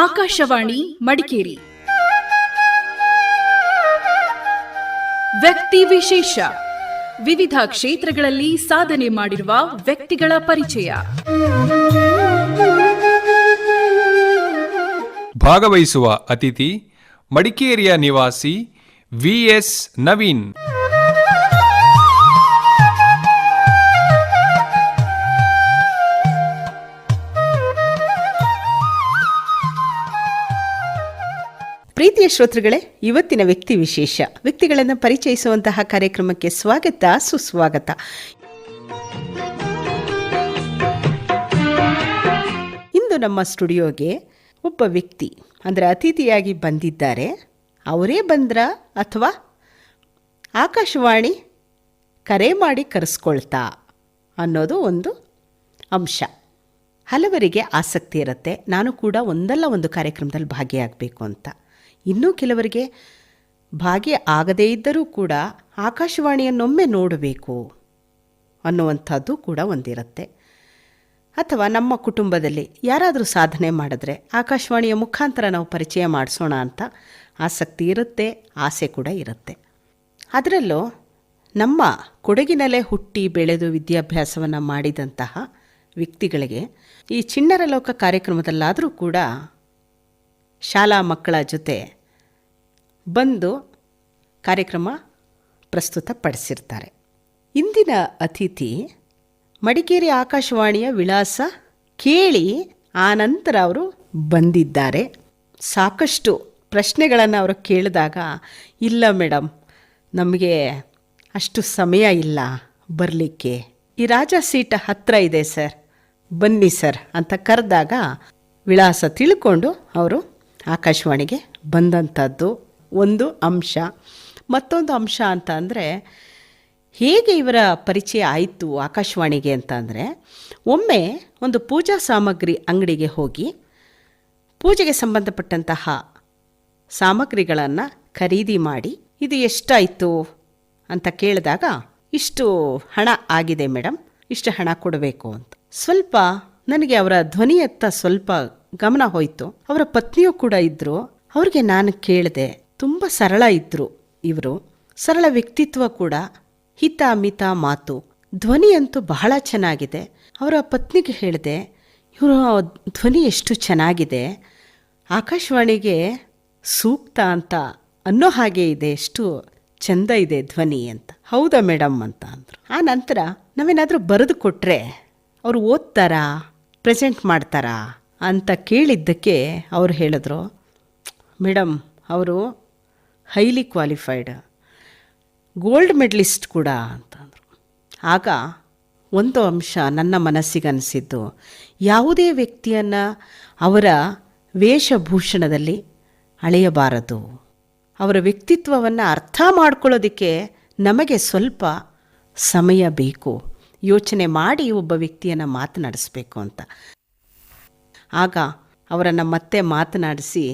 ಆಕಾಶವಾಣಿ ಮಡಿಕೇರಿ. ವ್ಯಕ್ತಿ ವಿಶೇಷ. ವಿವಿಧ ಕ್ಷೇತ್ರಗಳಲ್ಲಿ ಸಾಧನೆ ಮಾಡಿರುವ ವ್ಯಕ್ತಿಗಳ ಪರಿಚಯ. ಭಾಗವಹಿಸುವ ಅತಿಥಿ ಮಡಿಕೇರಿಯ ನಿವಾಸಿ ವಿ.ಎಸ್. ನವೀನ್. ಪ್ರೀತಿಯ ಶ್ರೋತೃಗಳೇ, ಇವತ್ತಿನ ವ್ಯಕ್ತಿ ವಿಶೇಷ ವ್ಯಕ್ತಿಗಳನ್ನು ಪರಿಚಯಿಸುವಂತಹ ಕಾರ್ಯಕ್ರಮಕ್ಕೆ ಸ್ವಾಗತ, ಸುಸ್ವಾಗತ. ಇಂದು ನಮ್ಮ ಸ್ಟುಡಿಯೋಗೆ ಒಬ್ಬ ವ್ಯಕ್ತಿ ಅಂದರೆ ಅತಿಥಿಯಾಗಿ ಬಂದಿದ್ದಾರೆ. ಅವರೇ ಬಂದ್ರ ಅಥವಾ ಆಕಾಶವಾಣಿ ಕರೆ ಮಾಡಿ ಕರೆಸ್ಕೊಳ್ತಾ ಅನ್ನೋದು ಒಂದು ಅಂಶ. ಹಲವರಿಗೆ ಆಸಕ್ತಿ ಇರುತ್ತೆ, ನಾನು ಕೂಡ ಒಂದಲ್ಲ ಒಂದು ಕಾರ್ಯಕ್ರಮದಲ್ಲಿ ಭಾಗಿಯಾಗಬೇಕು ಅಂತ. ಇನ್ನೂ ಕೆಲವರಿಗೆ ಭಾಗಿ ಆಗದೇ ಇದ್ದರೂ ಕೂಡ ಆಕಾಶವಾಣಿಯನ್ನೊಮ್ಮೆ ನೋಡಬೇಕು ಅನ್ನುವಂಥದ್ದು ಕೂಡ ಒಂದಿರುತ್ತೆ. ಅಥವಾ ನಮ್ಮ ಕುಟುಂಬದಲ್ಲಿ ಯಾರಾದರೂ ಸಾಧನೆ ಮಾಡಿದ್ರೆ ಆಕಾಶವಾಣಿಯ ಮುಖಾಂತರ ನಾವು ಪರಿಚಯ ಮಾಡಿಸೋಣ ಅಂತ ಆಸಕ್ತಿ ಇರುತ್ತೆ, ಆಸೆ ಕೂಡ ಇರುತ್ತೆ. ಅದರಲ್ಲೂ ನಮ್ಮ ಕೊಡಗಿನಲ್ಲೇ ಹುಟ್ಟಿ ಬೆಳೆದು ವಿದ್ಯಾಭ್ಯಾಸವನ್ನು ಮಾಡಿದಂತಹ ವ್ಯಕ್ತಿಗಳಿಗೆ ಈ ಚಿಣ್ಣರ ಲೋಕ ಕಾರ್ಯಕ್ರಮದಲ್ಲಾದರೂ ಕೂಡ ಶಾಲಾ ಮಕ್ಕಳ ಜೊತೆ ಬಂದು ಕಾರ್ಯಕ್ರಮ ಪ್ರಸ್ತುತಪಡಿಸಿರ್ತಾರೆ. ಇಂದಿನ ಅತಿಥಿ ಮಡಿಕೇರಿ ಆಕಾಶವಾಣಿಯ ವಿಳಾಸ ಕೇಳಿ ಆನಂತರ ಅವರು ಬಂದಿದ್ದಾರೆ. ಸಾಕಷ್ಟು ಪ್ರಶ್ನೆಗಳನ್ನು ಅವರು ಕೇಳಿದಾಗ, ಇಲ್ಲ ಮೇಡಮ್, ನಮಗೆ ಅಷ್ಟು ಸಮಯ ಇಲ್ಲ ಬರಲಿಕ್ಕೆ, ಈ ರಾಜ ಸೀಟ ಹತ್ತಿರ ಇದೆ ಸರ್, ಬನ್ನಿ ಸರ್ ಅಂತ ಕರೆದಾಗ ವಿಳಾಸ ತಿಳ್ಕೊಂಡು ಅವರು ಆಕಾಶವಾಣಿಗೆ ಬಂದಂಥದ್ದು ಒಂದು ಅಂಶ. ಮತ್ತೊಂದು ಅಂಶ ಅಂತ ಅಂದರೆ, ಹೇಗೆ ಇವರ ಪರಿಚಯ ಆಯಿತು ಆಕಾಶವಾಣಿಗೆ ಅಂತ ಅಂದರೆ, ಒಮ್ಮೆ ಒಂದು ಪೂಜಾ ಸಾಮಗ್ರಿ ಅಂಗಡಿಗೆ ಹೋಗಿ ಪೂಜೆಗೆ ಸಂಬಂಧಪಟ್ಟಂತಹ ಸಾಮಗ್ರಿಗಳನ್ನು ಖರೀದಿ ಮಾಡಿ, ಇದು ಎಷ್ಟಾಯಿತು ಅಂತ ಕೇಳಿದಾಗ, ಇಷ್ಟು ಹಣ ಆಗಿದೆ ಮೇಡಮ್, ಇಷ್ಟು ಹಣ ಕೊಡಬೇಕು ಅಂತ. ಸ್ವಲ್ಪ ನನಗೆ ಅವರ ಧ್ವನಿಯತ್ತ ಸ್ವಲ್ಪ ಗಮನ ಹೋಯಿತು. ಅವರ ಪತ್ನಿಯೂ ಕೂಡ ಇದ್ದರು. ಅವ್ರಿಗೆ ನಾನು ಕೇಳಿದೆ, ತುಂಬ ಸರಳ ಇದ್ದರು ಇವರು, ಸರಳ ವ್ಯಕ್ತಿತ್ವ ಕೂಡ, ಹಿತ ಮಿತ ಮಾತು, ಧ್ವನಿ ಅಂತೂ ಬಹಳ ಚೆನ್ನಾಗಿದೆ. ಅವರ ಪತ್ನಿಗೆ ಹೇಳಿದೆ, ಇವರು ಧ್ವನಿ ಎಷ್ಟು ಚೆನ್ನಾಗಿದೆ, ಆಕಾಶವಾಣಿಗೆ ಸೂಕ್ತ ಅಂತ ಅನ್ನೋ ಹಾಗೆ ಇದೆ, ಎಷ್ಟು ಚೆಂದ ಇದೆ ಧ್ವನಿ ಅಂತ. ಹೌದಾ ಮೇಡಮ್ ಅಂತ ಅಂದರು. ಆ ನಂತರ ನಾವೇನಾದರೂ ಬರೆದು ಕೊಟ್ಟರೆ ಅವರು ಓದ್ತಾರಾ, ಪ್ರೆಸೆಂಟ್ ಮಾಡ್ತಾರಾ ಅಂತ ಕೇಳಿದ್ದಕ್ಕೆ ಅವರು ಹೇಳಿದ್ರು, ಮೇಡಮ್ ಅವರು ಹೈಲಿ ಕ್ವಾಲಿಫೈಡ್, ಗೋಲ್ಡ್ ಮೆಡಲಿಸ್ಟ್ ಕೂಡ ಅಂತಂದರು. ಆಗ ಒಂದು ಅಂಶ ನನ್ನ ಮನಸ್ಸಿಗನಿಸಿದ್ದು, ಯಾವುದೇ ವ್ಯಕ್ತಿಯನ್ನು ಅವರ ವೇಷಭೂಷಣದಲ್ಲಿ ಅಳೆಯಬಾರದು. ಅವರ ವ್ಯಕ್ತಿತ್ವವನ್ನು ಅರ್ಥ ಮಾಡ್ಕೊಳ್ಳೋದಕ್ಕೆ ನಮಗೆ ಸ್ವಲ್ಪ ಸಮಯ ಬೇಕು, ಯೋಚನೆ ಮಾಡಿ ಒಬ್ಬ ವ್ಯಕ್ತಿಯನ್ನು ಮಾತನಾಡಿಸ್ಬೇಕು ಅಂತ. ಆಗ ಅವರನ್ನು ಮತ್ತೆ ಮಾತನಾಡಿಸಿ,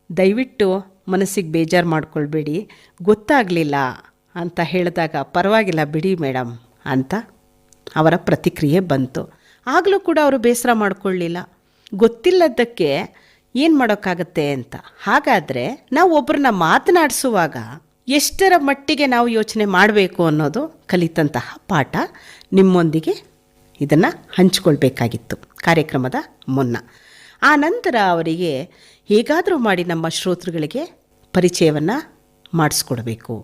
ದಯವಿಟ್ಟು ಮನಸ್ಸಿಗೆ ಬೇಜಾರು ಮಾಡ್ಕೊಳ್ಬೇಡಿ, ಗೊತ್ತಾಗಲಿಲ್ಲ ಅಂತ ಹೇಳಿದಾಗ, ಪರವಾಗಿಲ್ಲ ಬಿಡಿ ಮೇಡಮ್ ಅಂತ ಅವರ ಪ್ರತಿಕ್ರಿಯೆ ಬಂತು. ಆಗಲೂ ಕೂಡ ಅವರು ಬೇಸರ ಮಾಡಿಕೊಳ್ಳಿಲ್ಲ. ಗೊತ್ತಿಲ್ಲದಕ್ಕೆ ಏನು ಮಾಡೋಕ್ಕಾಗತ್ತೆ ಅಂತ. ಹಾಗಾದರೆ ನಾವು ಒಬ್ಬರನ್ನ ಮಾತನಾಡಿಸುವಾಗ ಎಷ್ಟರ ಮಟ್ಟಿಗೆ ನಾವು ಯೋಚನೆ ಮಾಡಬೇಕು ಅನ್ನೋದು ಕಲಿತಂತಹ ಪಾಠ. ನಿಮ್ಮೊಂದಿಗೆ ಇದನ್ನು ಹಂಚಿಕೊಳ್ಬೇಕಾಗಿತ್ತು ಕಾರ್ಯಕ್ರಮದ ಮುನ್ನ. ಆ ನಂತರ ಅವರಿಗೆ ಹೇಗಾದರೂ ಮಾಡಿ ನಮ್ಮ ಶ್ರೋತೃಗಳಿಗೆ ಪರಿಚಯವನ್ನು ಮಾಡಿಸ್ಕೊಡ್ಬೇಕು.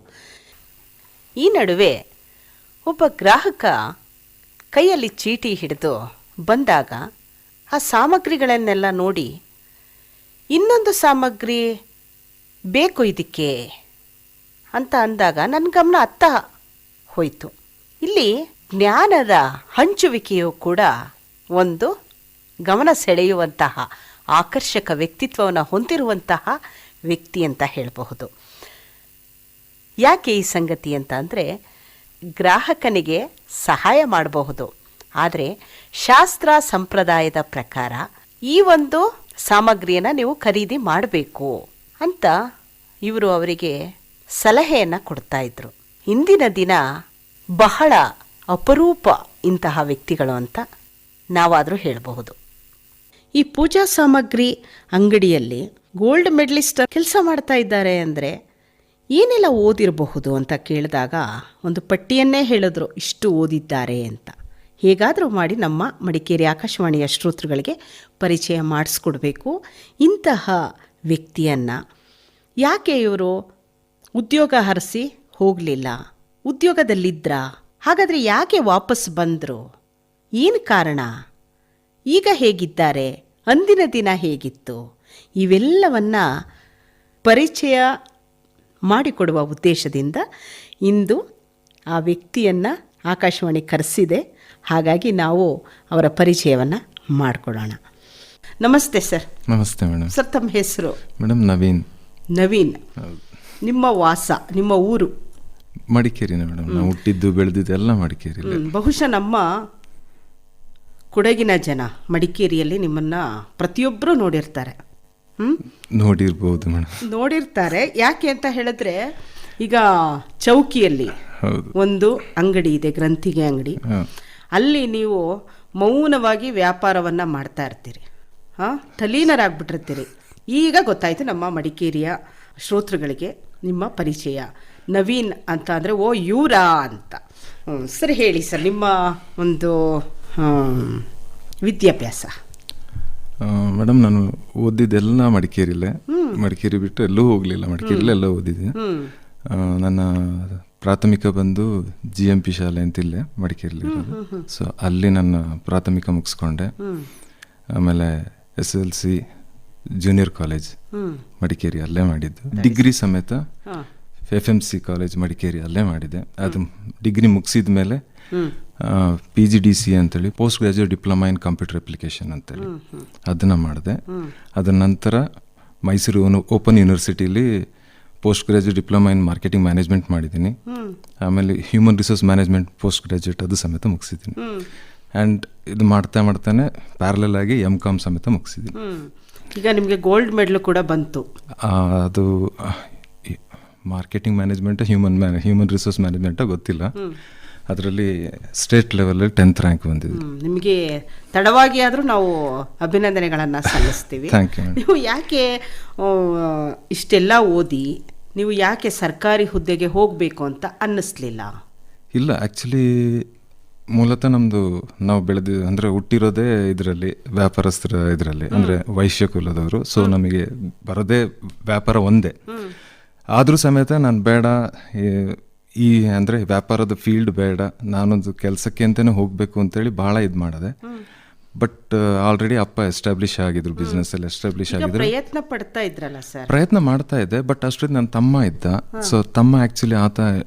ಈ ನಡುವೆ ಒಬ್ಬ ಗ್ರಾಹಕ ಕೈಯಲ್ಲಿ ಚೀಟಿ ಹಿಡಿದು ಬಂದಾಗ ಆ ಸಾಮಗ್ರಿಗಳನ್ನೆಲ್ಲ ನೋಡಿ, ಇನ್ನೊಂದು ಸಾಮಗ್ರಿ ಬೇಕು ಇದಕ್ಕೆ ಅಂತ ಅಂದಾಗ ನನ್ನ ಗಮನ ಅತ್ತ ಹೋಯಿತು. ಇಲ್ಲಿ ಜ್ಞಾನದ ಹಂಚುವಿಕೆಯು ಕೂಡ ಒಂದು ಗಮನ ಸೆಳೆಯುವಂತಹ ಆಕರ್ಷಕ ವ್ಯಕ್ತಿತ್ವವನ್ನು ಹೊಂದಿರುವಂತಹ ವ್ಯಕ್ತಿ ಅಂತ ಹೇಳಬಹುದು. ಯಾಕೆ ಈ ಸಂಗತಿ ಅಂತ ಅಂದರೆ, ಗ್ರಾಹಕನಿಗೆ ಸಹಾಯ ಮಾಡಬಹುದು, ಆದರೆ ಶಾಸ್ತ್ರ ಸಂಪ್ರದಾಯದ ಪ್ರಕಾರ ಈ ಒಂದು ಸಾಮಗ್ರಿಯನ್ನು ನೀವು ಖರೀದಿ ಮಾಡಬೇಕು ಅಂತ ಇವರು ಅವರಿಗೆ ಸಲಹೆಯನ್ನು ಕೊಡ್ತಾ ಇದ್ರು. ಇಂದಿನ ದಿನ ಬಹಳ ಅಪರೂಪ ಇಂತಹ ವ್ಯಕ್ತಿಗಳು ಅಂತ ನಾವಾದರೂ ಹೇಳಬಹುದು. ಈ ಪೂಜಾ ಸಾಮಗ್ರಿ ಅಂಗಡಿಯಲ್ಲಿ ಗೋಲ್ಡ್ ಮೆಡಲಿಸ್ಟ್ ಕೆಲಸ ಮಾಡ್ತಾ ಇದ್ದಾರೆ ಅಂದರೆ ಏನೆಲ್ಲ ಓದಿರಬಹುದು ಅಂತ ಕೇಳಿದಾಗ ಒಂದು ಪಟ್ಟಿಯನ್ನೇ ಹೇಳಿದ್ರು, ಇಷ್ಟು ಓದಿದ್ದಾರೆ ಅಂತ. ಹೇಗಾದರೂ ಮಾಡಿ ನಮ್ಮ ಮಡಿಕೇರಿ ಆಕಾಶವಾಣಿಯ ಶ್ರೋತೃಗಳಿಗೆ ಪರಿಚಯ ಮಾಡಿಸ್ಕೊಡ್ಬೇಕು. ಇಂತಹ ವ್ಯಕ್ತಿಯನ್ನು ಯಾಕೆ ಇವರು ಉದ್ಯೋಗ ಹರಿಸಿ ಹೋಗಲಿಲ್ಲ, ಉದ್ಯೋಗದಲ್ಲಿದ್ದರಾ, ಹಾಗಾದರೆ ಯಾಕೆ ವಾಪಸ್ ಬಂದರು, ಏನು ಕಾರಣ, ಈಗ ಹೇಗಿದ್ದಾರೆ, ಅಂದಿನ ದಿನ ಹೇಗಿತ್ತು, ಇವೆಲ್ಲವನ್ನು ಪರಿಚಯ ಮಾಡಿಕೊಡುವ ಉದ್ದೇಶದಿಂದ ಇಂದು ಆ ವ್ಯಕ್ತಿಯನ್ನು ಆಕಾಶವಾಣಿ ಕರೆಸಿದೆ. ಹಾಗಾಗಿ ನಾವು ಅವರ ಪರಿಚಯವನ್ನು ಮಾಡಿಕೊಡೋಣ. ನಮಸ್ತೆ ಸರ್. ನಮಸ್ತೆ ಮೇಡಮ್. ಸರ್, ತಮ್ಮ ಹೆಸರು? ಮೇಡಮ್ ನವೀನ್. ನವೀನ್, ನಿಮ್ಮ ವಾಸ, ನಿಮ್ಮ ಊರು? ಮಡಿಕೇರಿನ ಮೇಡಮ್. ನಾವು ಹುಟ್ಟಿದ್ದು ಬೆಳೆದಿದ್ದು ಎಲ್ಲ ಮಡಿಕೇರಿ. ಬಹುಶಃ ನಮ್ಮ ಕೊಡಗಿನ ಜನ ಮಡಿಕೇರಿಯಲ್ಲಿ ನಿಮ್ಮನ್ನು ಪ್ರತಿಯೊಬ್ಬರು ನೋಡಿರ್ತಾರೆ. ನೋಡಿರ್ಬೋದು ಮೇಡಮ್. ನೋಡಿರ್ತಾರೆ. ಯಾಕೆ ಅಂತ ಹೇಳಿದ್ರೆ, ಈಗ ಚೌಕಿಯಲ್ಲಿ ಒಂದು ಅಂಗಡಿ ಇದೆ, ಗ್ರಂಥಿಗೆ ಅಂಗಡಿ. ಅಲ್ಲಿ ನೀವು ಮೌನವಾಗಿ ವ್ಯಾಪಾರವನ್ನು ಮಾಡ್ತಾ ಇರ್ತೀರಿ, ತಲೀನರಾಗ್ಬಿಟ್ಟಿರ್ತೀರಿ. ಈಗ ಗೊತ್ತಾಯ್ತು ನಮ್ಮ ಮಡಿಕೇರಿಯ ಶ್ರೋತೃಗಳಿಗೆ ನಿಮ್ಮ ಪರಿಚಯ. ನವೀನ್ ಅಂತ ಅಂದರೆ ಓ ಇವರಾ ಅಂತ. ಸರಿ, ಹೇಳಿ ಸರ್, ನಿಮ್ಮ ಒಂದು ವಿದ್ಯಾಭ್ಯಾಸ. ಮೇಡಮ್, ನಾನು ಓದಿದ್ದೆಲ್ಲ ಮಡಿಕೇರಿಲೇ. ಮಡಿಕೇರಿ ಬಿಟ್ಟು ಎಲ್ಲೂ ಹೋಗಲಿಲ್ಲ, ಮಡಿಕೇರಿಲೇ ಎಲ್ಲ ಓದಿದ್ದೆ. ನನ್ನ ಪ್ರಾಥಮಿಕ ಬಂದು GMP ಶಾಲೆ ಅಂತಿಲ್ಲೇ ಮಡಿಕೇರಿಲಿ ಇರೋದು. ಸೊ ಅಲ್ಲಿ ನನ್ನ ಪ್ರಾಥಮಿಕ ಮುಗಿಸ್ಕೊಂಡೆ. ಆಮೇಲೆ SSLC ಜೂನಿಯರ್ ಕಾಲೇಜ್ ಮಡಿಕೇರಿ ಅಲ್ಲೇ ಮಾಡಿದ್ದು. ಡಿಗ್ರಿ ಸಮೇತ FMC ಕಾಲೇಜ್ ಮಡಿಕೇರಿ ಅಲ್ಲೇ ಮಾಡಿದೆ. ಅದು ಡಿಗ್ರಿ ಮುಗಿಸಿದ ಮೇಲೆ PGDC ಅಂತೇಳಿ post graduate diploma in computer application ಅಂತೇಳಿ ಅದನ್ನು ಮಾಡಿದೆ. ಅದರ ನಂತರ ಮೈಸೂರು ಓಪನ್ ಯೂನಿವರ್ಸಿಟಿಲಿ post graduate diploma in marketing management ಮಾಡಿದ್ದೀನಿ. ಆಮೇಲೆ human resource management post graduate ಅದು ಸಮೇತ ಮುಗಿಸಿದ್ದೀನಿ. ಆ್ಯಂಡ್ ಇದು ಮಾಡ್ತಾನೆ ಪ್ಯಾರಲಲ್ ಆಗಿ MCOM ಸಮೇತ ಮುಗಿಸಿದ್ದೀನಿ. ಈಗ ನಿಮಗೆ ಗೋಲ್ಡ್ ಮೆಡಲ್ ಕೂಡ ಬಂತು. ಅದು marketing management human resource management ಗೊತ್ತಿಲ್ಲ. ಅದರಲ್ಲಿ ಸ್ಟೇಟ್ ಲೆವೆಲ್ 10th ರ್ಯಾಂಕ್ ಬಂದಿದೆ. ನಿಮಗೆ ತಡವಾಗಿ ಆದರೂ ನಾವು ಅಭಿನಂದನೆಗಳನ್ನು ಸಲ್ಲಿಸ್ತೀವಿ. ನೀವು ಯಾಕೆ ಇಷ್ಟೆಲ್ಲ ಓದಿ ನೀವು ಯಾಕೆ ಸರ್ಕಾರಿ ಹುದ್ದೆಗೆ ಹೋಗಬೇಕು ಅಂತ ಅನ್ನಿಸ್ಲಿಲ್ಲ? ಇಲ್ಲ, ಆ್ಯಕ್ಚುಲಿ ಮೂಲತಃ ನಮ್ಮದು ನಾವು ಅಂದರೆ ಹುಟ್ಟಿರೋದೇ ಇದರಲ್ಲಿ ವ್ಯಾಪಾರಸ್ಥರ ಇದರಲ್ಲಿ, ಅಂದರೆ ವೈಶ್ಯ ಕುಲದವರು. ಸೊ ನಮಗೆ ಬರೋದೇ ವ್ಯಾಪಾರ ಒಂದೇ. ಆದರೂ ಸಮೇತ ನಾನು ಬೇಡ, ಈ ಅಂದರೆ ವ್ಯಾಪಾರದ ಫೀಲ್ಡ್ ಬೇಡ, ನಾನೊಂದು ಕೆಲಸಕ್ಕೆ ಅಂತಲೇ ಹೋಗಬೇಕು ಅಂತೇಳಿ ಭಾಳ ಇದು ಮಾಡಿದೆ. ಬಟ್ ಆಲ್ರೆಡಿ ಅಪ್ಪ ಎಸ್ಟಾಬ್ಲಿಷ್ ಆಗಿದ್ರು, ಬಿಸ್ನೆಸ್ಸಲ್ಲಿ ಎಸ್ಟಾಬ್ಲಿಷ್ ಆಗಿದ್ರು. ಪ್ರಯತ್ನ ಪಡ್ತಾ ಇದ್ರಲ್ಲ ಸರ್? ಪ್ರಯತ್ನ ಮಾಡ್ತಾ ಇದ್ದೆ. ಬಟ್ ಅಷ್ಟೊಂದು ನನ್ನ ತಮ್ಮ ಇದ್ದ. ಸೊ ತಮ್ಮ ಆ್ಯಕ್ಚುಲಿ ಆತ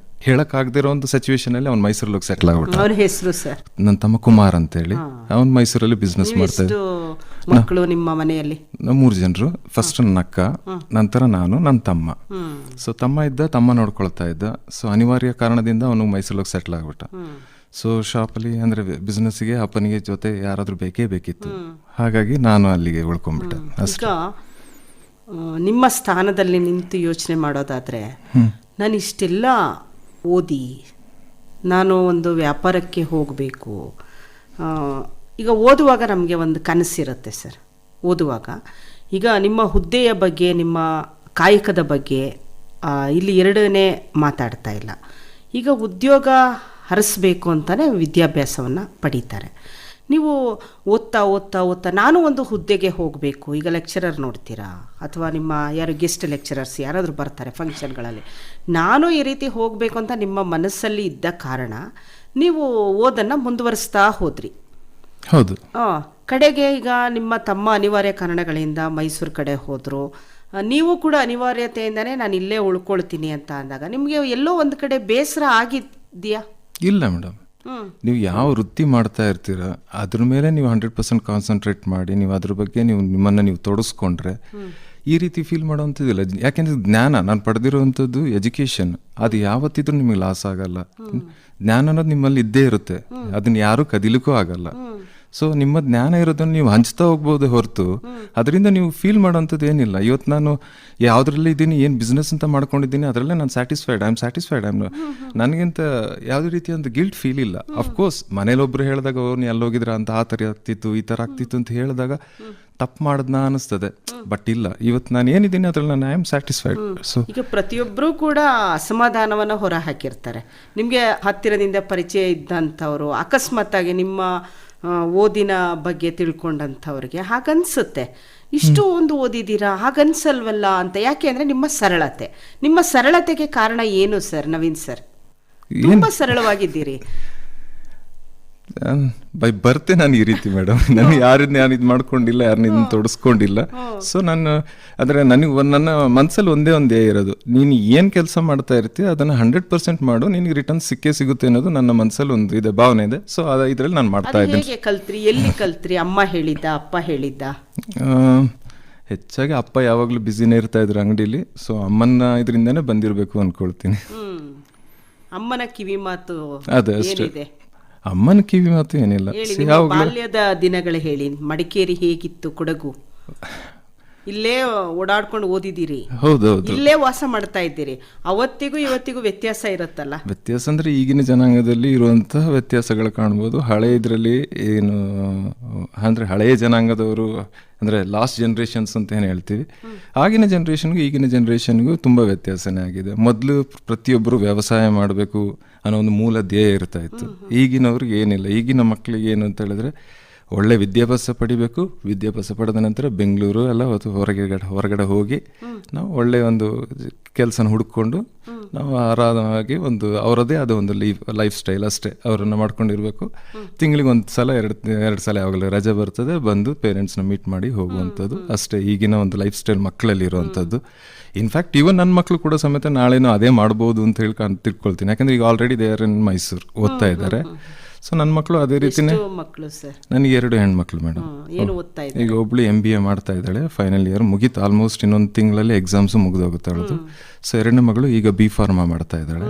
ಹೇಳಕ್ಕಾಗದಿರೋ ಒಂದು ಸಿಚುವೇಶನಲ್ಲಿ ಅವ್ನು ಮೈಸೂರಲ್ಲಿ ಹೋಗಿ ಸೆಟ್ಲ್ ಆಗ್ಬಿಟ್ಟ. ಅವ್ರ ಹೆಸರು ಸರ್? ನನ್ನ ತಮ್ಮ ಕುಮಾರ್ ಅಂತೇಳಿ. ಅವ್ನು ಮೈಸೂರಲ್ಲಿ ಬಿಸ್ನೆಸ್ ಮಾಡ್ತಾ ಇದ್ದ. ಮಕ್ಕಳು ನಿಮ್ಮ ಮನೆಯಲ್ಲಿ? ನಾವು 3 ಜನರು. ಫಸ್ಟ್ ನನ್ನ ಅಕ್ಕ, ನಂತರ ನಾನು, ನನ್ನ ತಮ್ಮ. ಸೊ ತಮ್ಮ ಇದ್ದ, ತಮ್ಮ ನೋಡ್ಕೊಳ್ತಾ ಇದ್ದ. ಸೊ ಅನಿವಾರ್ಯ ಕಾರಣದಿಂದ ಅವನು ಮೈಸೂರಿಗೆ ಸೆಟ್ಲ್ ಆಗ್ಬಿಟ್ಟ. ಸೊ ಶಾಪಲ್ಲಿ ಅಂದರೆ ಬಿಸ್ನೆಸ್ಸಿಗೆ ಅಪ್ಪನಿಗೆ ಜೊತೆ ಯಾರಾದರೂ ಬೇಕೇ ಬೇಕಿತ್ತು. ಹಾಗಾಗಿ ನಾನು ಅಲ್ಲಿಗೆ ಉಳ್ಕೊಂಡ್ಬಿಟ್ಟೆ ಅಷ್ಟೇ. ನಿಮ್ಮ ಸ್ಥಾನದಲ್ಲಿ ನಿಂತು ಯೋಚನೆ ಮಾಡೋದಾದರೆ, ನಾನು ಇಷ್ಟೆಲ್ಲ ಓದಿ ನಾನು ಒಂದು ವ್ಯಾಪಾರಕ್ಕೆ ಹೋಗಬೇಕು. ಈಗ ಓದುವಾಗ ನಮಗೆ ಒಂದು ಕನಸಿರುತ್ತೆ ಸರ್. ಓದುವಾಗ ಈಗ ನಿಮ್ಮ ಹುದ್ದೆಯ ಬಗ್ಗೆ, ನಿಮ್ಮ ಕಾಯಕದ ಬಗ್ಗೆ ಇಲ್ಲಿ ಎರಡನೇ ಮಾತಾಡ್ತಾ ಇಲ್ಲ. ಈಗ ಉದ್ಯೋಗ ಹರಿಸ್ಬೇಕು ಅಂತಲೇ ವಿದ್ಯಾಭ್ಯಾಸವನ್ನು ಪಡೀತಾರೆ. ನೀವು ಓದ್ತಾ ಓದ್ತಾ ಓದ್ತಾ ನಾನು ಒಂದು ಹುದ್ದೆಗೆ ಹೋಗಬೇಕು, ಈಗ ಲೆಕ್ಚರರ್ ನೋಡ್ತೀರಾ, ಅಥವಾ ನಿಮ್ಮ ಯಾರು ಗೆಸ್ಟ್ ಲೆಕ್ಚರರ್ಸ್ ಯಾರಾದರೂ ಬರ್ತಾರೆ ಫಂಕ್ಷನ್ಗಳಲ್ಲಿ, ನಾನು ಈ ರೀತಿ ಹೋಗಬೇಕು ಅಂತ ನಿಮ್ಮ ಮನಸ್ಸಲ್ಲಿ ಇದ್ದ ಕಾರಣ ನೀವು ಓದನ್ನು ಮುಂದುವರಿಸ್ತಾ ಹೋದ್ರಿ. ಹೌದು. ಕಡೆಗೆ ಈಗ ನಿಮ್ಮ ತಮ್ಮ ಅನಿವಾರ್ಯ ಕಾರಣಗಳಿಂದ ಮೈಸೂರು ಕಡೆ ಹೋದರು. ನೀವು ಕೂಡ ಅನಿವಾರ್ಯತೆಯಿಂದನೇ ನಾನು ಇಲ್ಲೇ ಉಳ್ಕೊಳ್ತೀನಿ ಅಂತ ಅಂದಾಗ ನಿಮಗೆ ಎಲ್ಲೋ ಒಂದು ಕಡೆ ಬೇಸರ ಆಗಿದೆಯಾ? ಇಲ್ಲ ಮೇಡಮ್, ನೀವು ಯಾವ ವೃತ್ತಿ ಮಾಡ್ತಾ ಇರ್ತೀರ ಅದ್ರ ಮೇಲೆ ನೀವು 100% ಕಾನ್ಸಂಟ್ರೇಟ್ ಮಾಡಿ ನೀವು ಅದ್ರ ಬಗ್ಗೆ ನಿಮ್ಮನ್ನು ನೀವು ತೊಡಸ್ಕೊಂಡ್ರೆ ಈ ರೀತಿ ಫೀಲ್ ಮಾಡೋವಂಥದ್ದಿಲ್ಲ. ಯಾಕೆಂದರೆ ಜ್ಞಾನ ನಾನು ಪಡೆದಿರುವಂಥದ್ದು ಎಜುಕೇಷನ್, ಅದು ಯಾವತ್ತಿದ್ರೂ ನಿಮಗೆ ಲಾಸ್ ಆಗಲ್ಲ. ಜ್ಞಾನ ಅನ್ನೋದು ನಿಮ್ಮಲ್ಲಿ ಇದ್ದೇ ಇರುತ್ತೆ, ಅದನ್ನ ಯಾರೂ ಕದಿಲಿಕ್ಕೂ ಆಗಲ್ಲ. ಸೊ ನಿಮ್ಮ ಜ್ಞಾನ ಇರೋದನ್ನು ನೀವು ಹಂಚ್ತಾ ಹೋಗ್ಬೋದು ಹೊರತು ಅದರಿಂದ ನೀವು ಫೀಲ್ ಮಾಡೋವಂಥದ್ದು ಏನಿಲ್ಲ. ಇವತ್ತು ನಾನು ಯಾವುದ್ರಲ್ಲಿ ಇದ್ದೀನಿ, ಏನು ಬಿಸ್ನೆಸ್ ಅಂತ ಮಾಡ್ಕೊಂಡಿದ್ದೀನಿ, ಅದರಲ್ಲೇ ನಾನು ಐ ಆಮ್ ಸ್ಯಾಟಿಸ್ಫೈಡ್. ನನಗಿಂತ ಯಾವುದೇ ರೀತಿಯ ಒಂದು ಗಿಲ್ಟ್ ಫೀಲ್ ಇಲ್ಲ. ಅಫ್ಕೋರ್ಸ್ ಮನೇಲೊಬ್ರು ಹೇಳಿದಾಗ ಅವ್ರು ಎಲ್ಲೋಗಿದ್ರ ಅಂತ ಆ ಥರ ಆಗ್ತಿತ್ತು ಈ ಥರ ಆಗ್ತಿತ್ತು ಅಂತ ಹೇಳಿದಾಗ ತಪ್ಪು ಮಾಡಿದ್ನ ಅನಿಸ್ತದೆ. ಬಟ್ ಇಲ್ಲ, ಇವತ್ತು ನಾನು ಏನಿದ್ದೀನಿ ಅದ್ರಲ್ಲಿ ನಾನು ಐ ಆಮ್ ಸ್ಯಾಟಿಸ್ಫೈಡ್. ಸೊ ಈಗ ಪ್ರತಿಯೊಬ್ಬರು ಕೂಡ ಅಸಮಾಧಾನವನ್ನು ಹೊರ ಹಾಕಿರ್ತಾರೆ. ನಿಮಗೆ ಹತ್ತಿರದಿಂದ ಪರಿಚಯ ಇದ್ದಂಥವ್ರು ಅಕಸ್ಮಾತ್ತಾಗಿ ನಿಮ್ಮ ಓದಿನ ಬಗ್ಗೆ ತಿಳ್ಕೊಂಡಂಥವ್ರಿಗೆ ಹಾಗನ್ಸುತ್ತೆ, ಇಷ್ಟು ಒಂದು ಓದಿದ್ದೀರಾ ಹಾಗನ್ಸಲ್ವಲ್ಲ ಅಂತ. ಯಾಕೆ ಅಂದರೆ ನಿಮ್ಮ ಸರಳತೆಗೆ ಕಾರಣ ಏನು ಸರ್? ನವೀನ್ ಸರ್ ತುಂಬ ಸರಳವಾಗಿದ್ದೀರಿ. ಬೈ ಬರ್ತೆ ನಾನು ಈ ರೀತಿ ಮೇಡಮ್, ನಾನು ಯಾರನ್ನ ನಾನು ಇದು ಮಾಡ್ಕೊಂಡಿಲ್ಲ, ಯಾರನ್ನ ಇದನ್ನ ತೊಡಸ್ಕೊಂಡಿಲ್ಲ. ಸೊ ನಾನು ಅಂದರೆ ನನಗೆ ನನ್ನ ಮನಸ್ಸಲ್ಲಿ ಒಂದೇ ಇರೋದು, ನೀನು ಏನು ಕೆಲಸ ಮಾಡ್ತಾ ಇರ್ತೀಯ ಅದನ್ನು 100% ಮಾಡು, ನಿನಗೆ ರಿಟರ್ನ್ ಸಿಗುತ್ತೆ ಅನ್ನೋದು ನನ್ನ ಮನಸ್ಸಲ್ಲಿ ಒಂದು ಇದೆ, ಭಾವನೆ ಇದೆ. ಸೊ ಇದರಲ್ಲಿ ನಾನು ಮಾಡ್ತಾ ಇದ್ದೀನಿ. ಹೇಗೆ ಕಲ್ತ್ರಿ, ಎಲ್ಲಿ ಕಲ್ತ್ರಿ? ಅಮ್ಮ ಹೇಳಿದ್ದ, ಅಪ್ಪ ಹೇಳಿದ್ದ? ಹೆಚ್ಚಾಗಿ ಅಪ್ಪ ಯಾವಾಗಲೂ ಬ್ಯುಸಿನೇ ಇರ್ತಾ ಇದ್ರು ಅಂಗಡಿಲಿ. ಸೊ ಅಮ್ಮನ ಇದರಿಂದನೇ ಬಂದಿರಬೇಕು ಅಂದ್ಕೊಳ್ತೀನಿ. ಅಮ್ಮನ ಕಿವಿ ಮಾತು ಅದೇ ಅಷ್ಟೇ, ಅಮ್ಮನ ಕಿವಿ ಮಾತು ಏನಿಲ್ಲ. ಬಾಲ್ಯದ ದಿನಗಳು ಹೇಳಿ. ಮಡಿಕೇರಿ ಹೇಗಿತ್ತು? ಕೊಡಗು ಇಲ್ಲೇ ಓಡಾಡ್ಕೊಂಡು ಓದಿದ್ದೀರಿ, ಹೌದೌದು, ಇಲ್ಲೇ ವಾಸ ಮಾಡ್ತಾ ಇದ್ದೀರಿ. ಅವತ್ತಿಗೂ ಇವತ್ತಿಗೂ ವ್ಯತ್ಯಾಸ ಇರುತ್ತಲ್ಲ? ವ್ಯತ್ಯಾಸ ಅಂದ್ರೆ ಈಗಿನ ಜನಾಂಗದಲ್ಲಿ ಇರುವಂತಹ ವ್ಯತ್ಯಾಸಗಳು ಕಾಣ್ಬೋದು. ಹಳೆ ಇದರಲ್ಲಿ ಏನು ಅಂದ್ರೆ ಹಳೆಯ ಜನಾಂಗದವರು ಅಂದ್ರೆ ಲಾಸ್ಟ್ ಜನರೇಷನ್ಸ್ ಅಂತ ಏನು ಹೇಳ್ತೀವಿ, ಆಗಿನ ಜನ್ರೇಷನ್ಗೂ ಈಗಿನ ಜನ್ರೇಷನ್ಗೂ ತುಂಬ ವ್ಯತ್ಯಾಸನೇ ಆಗಿದೆ. ಮೊದಲು ಪ್ರತಿಯೊಬ್ಬರು ವ್ಯವಸಾಯ ಮಾಡಬೇಕು ಅನ್ನೋ ಒಂದು ಮೂಲ ಧ್ಯೇಯ ಇರ್ತಾ ಇತ್ತು. ಈಗಿನವ್ರಿಗೆ ಏನಿಲ್ಲ. ಈಗಿನ ಮಕ್ಕಳಿಗೆ ಏನು ಅಂತ ಹೇಳಿದ್ರೆ ಒಳ್ಳೆ ವಿದ್ಯಾಭ್ಯಾಸ ಪಡಿಬೇಕು, ವಿದ್ಯಾಭ್ಯಾಸ ಪಡೆದ ನಂತರ ಬೆಂಗಳೂರು ಎಲ್ಲ ಹೊರಗಡೆ ಹೋಗಿ ನಾವು ಒಳ್ಳೆಯ ಒಂದು ಕೆಲಸನ ಹುಡ್ಕೊಂಡು ನಾವು ಆರಾಮವಾಗಿ ಒಂದು ಅವರದೇ ಆದ ಒಂದು ಲೈಫ್ ಸ್ಟೈಲ್ ಅಷ್ಟೇ ಅವರನ್ನು ಮಾಡ್ಕೊಂಡಿರ್ಬೇಕು. ತಿಂಗಳಿಗೆ ಒಂದು ಸಲ ಎರಡು ಸಲ ಯಾವಾಗಲೂ ರಜೆ ಬರ್ತದೆ, ಬಂದು ಪೇರೆಂಟ್ಸ್ನ ಮೀಟ್ ಮಾಡಿ ಹೋಗುವಂಥದ್ದು ಅಷ್ಟೇ ಈಗಿನ ಒಂದು ಲೈಫ್ ಸ್ಟೈಲ್ ಮಕ್ಕಳಲ್ಲಿ ಇರುವಂಥದ್ದು. ಇನ್ಫ್ಯಾಕ್ಟ್ ಈವನ್ ನನ್ನ ಮಕ್ಕಳು ಕೂಡ ಸಮೇತ ನಾಳೆನೂ ಅದೇ ಮಾಡ್ಬೋದು ಅಂತ ಹೇಳಿ ತಿಳ್ಕೊಳ್ತೀನಿ. ಯಾಕಂದ್ರೆ ಈಗ ಆಲ್ರೆಡಿ ದೇ ಆರ್ ಇನ್ ಮೈಸೂರು ಓದ್ತಾ ಇದ್ದಾರೆ. ಸೊ ನನ್ನ ಮಕ್ಕಳು ಅದೇ ರೀತಿನೇ. ನನಗೆ 2 ಹೆಣ್ಮಕ್ಳು ಮೇಡಮ್. ಈಗ ಒಬ್ಳು MBA ಮಾಡ್ತಾ ಇದ್ದಾಳೆ, ಫೈನಲ್ ಇಯರ್ ಮುಗೀತು ಆಲ್ಮೋಸ್ಟ್, ಇನ್ನೊಂದು ತಿಂಗಳಲ್ಲಿ ಎಕ್ಸಾಮ್ಸು ಮುಗಿದೋಗುತ್ತೆ ಅವಳದು. ಸೊ 2ನೇ ಮಗಳು ಈಗ B.Pharma ಮಾಡ್ತಾ ಇದ್ದಾಳೆ.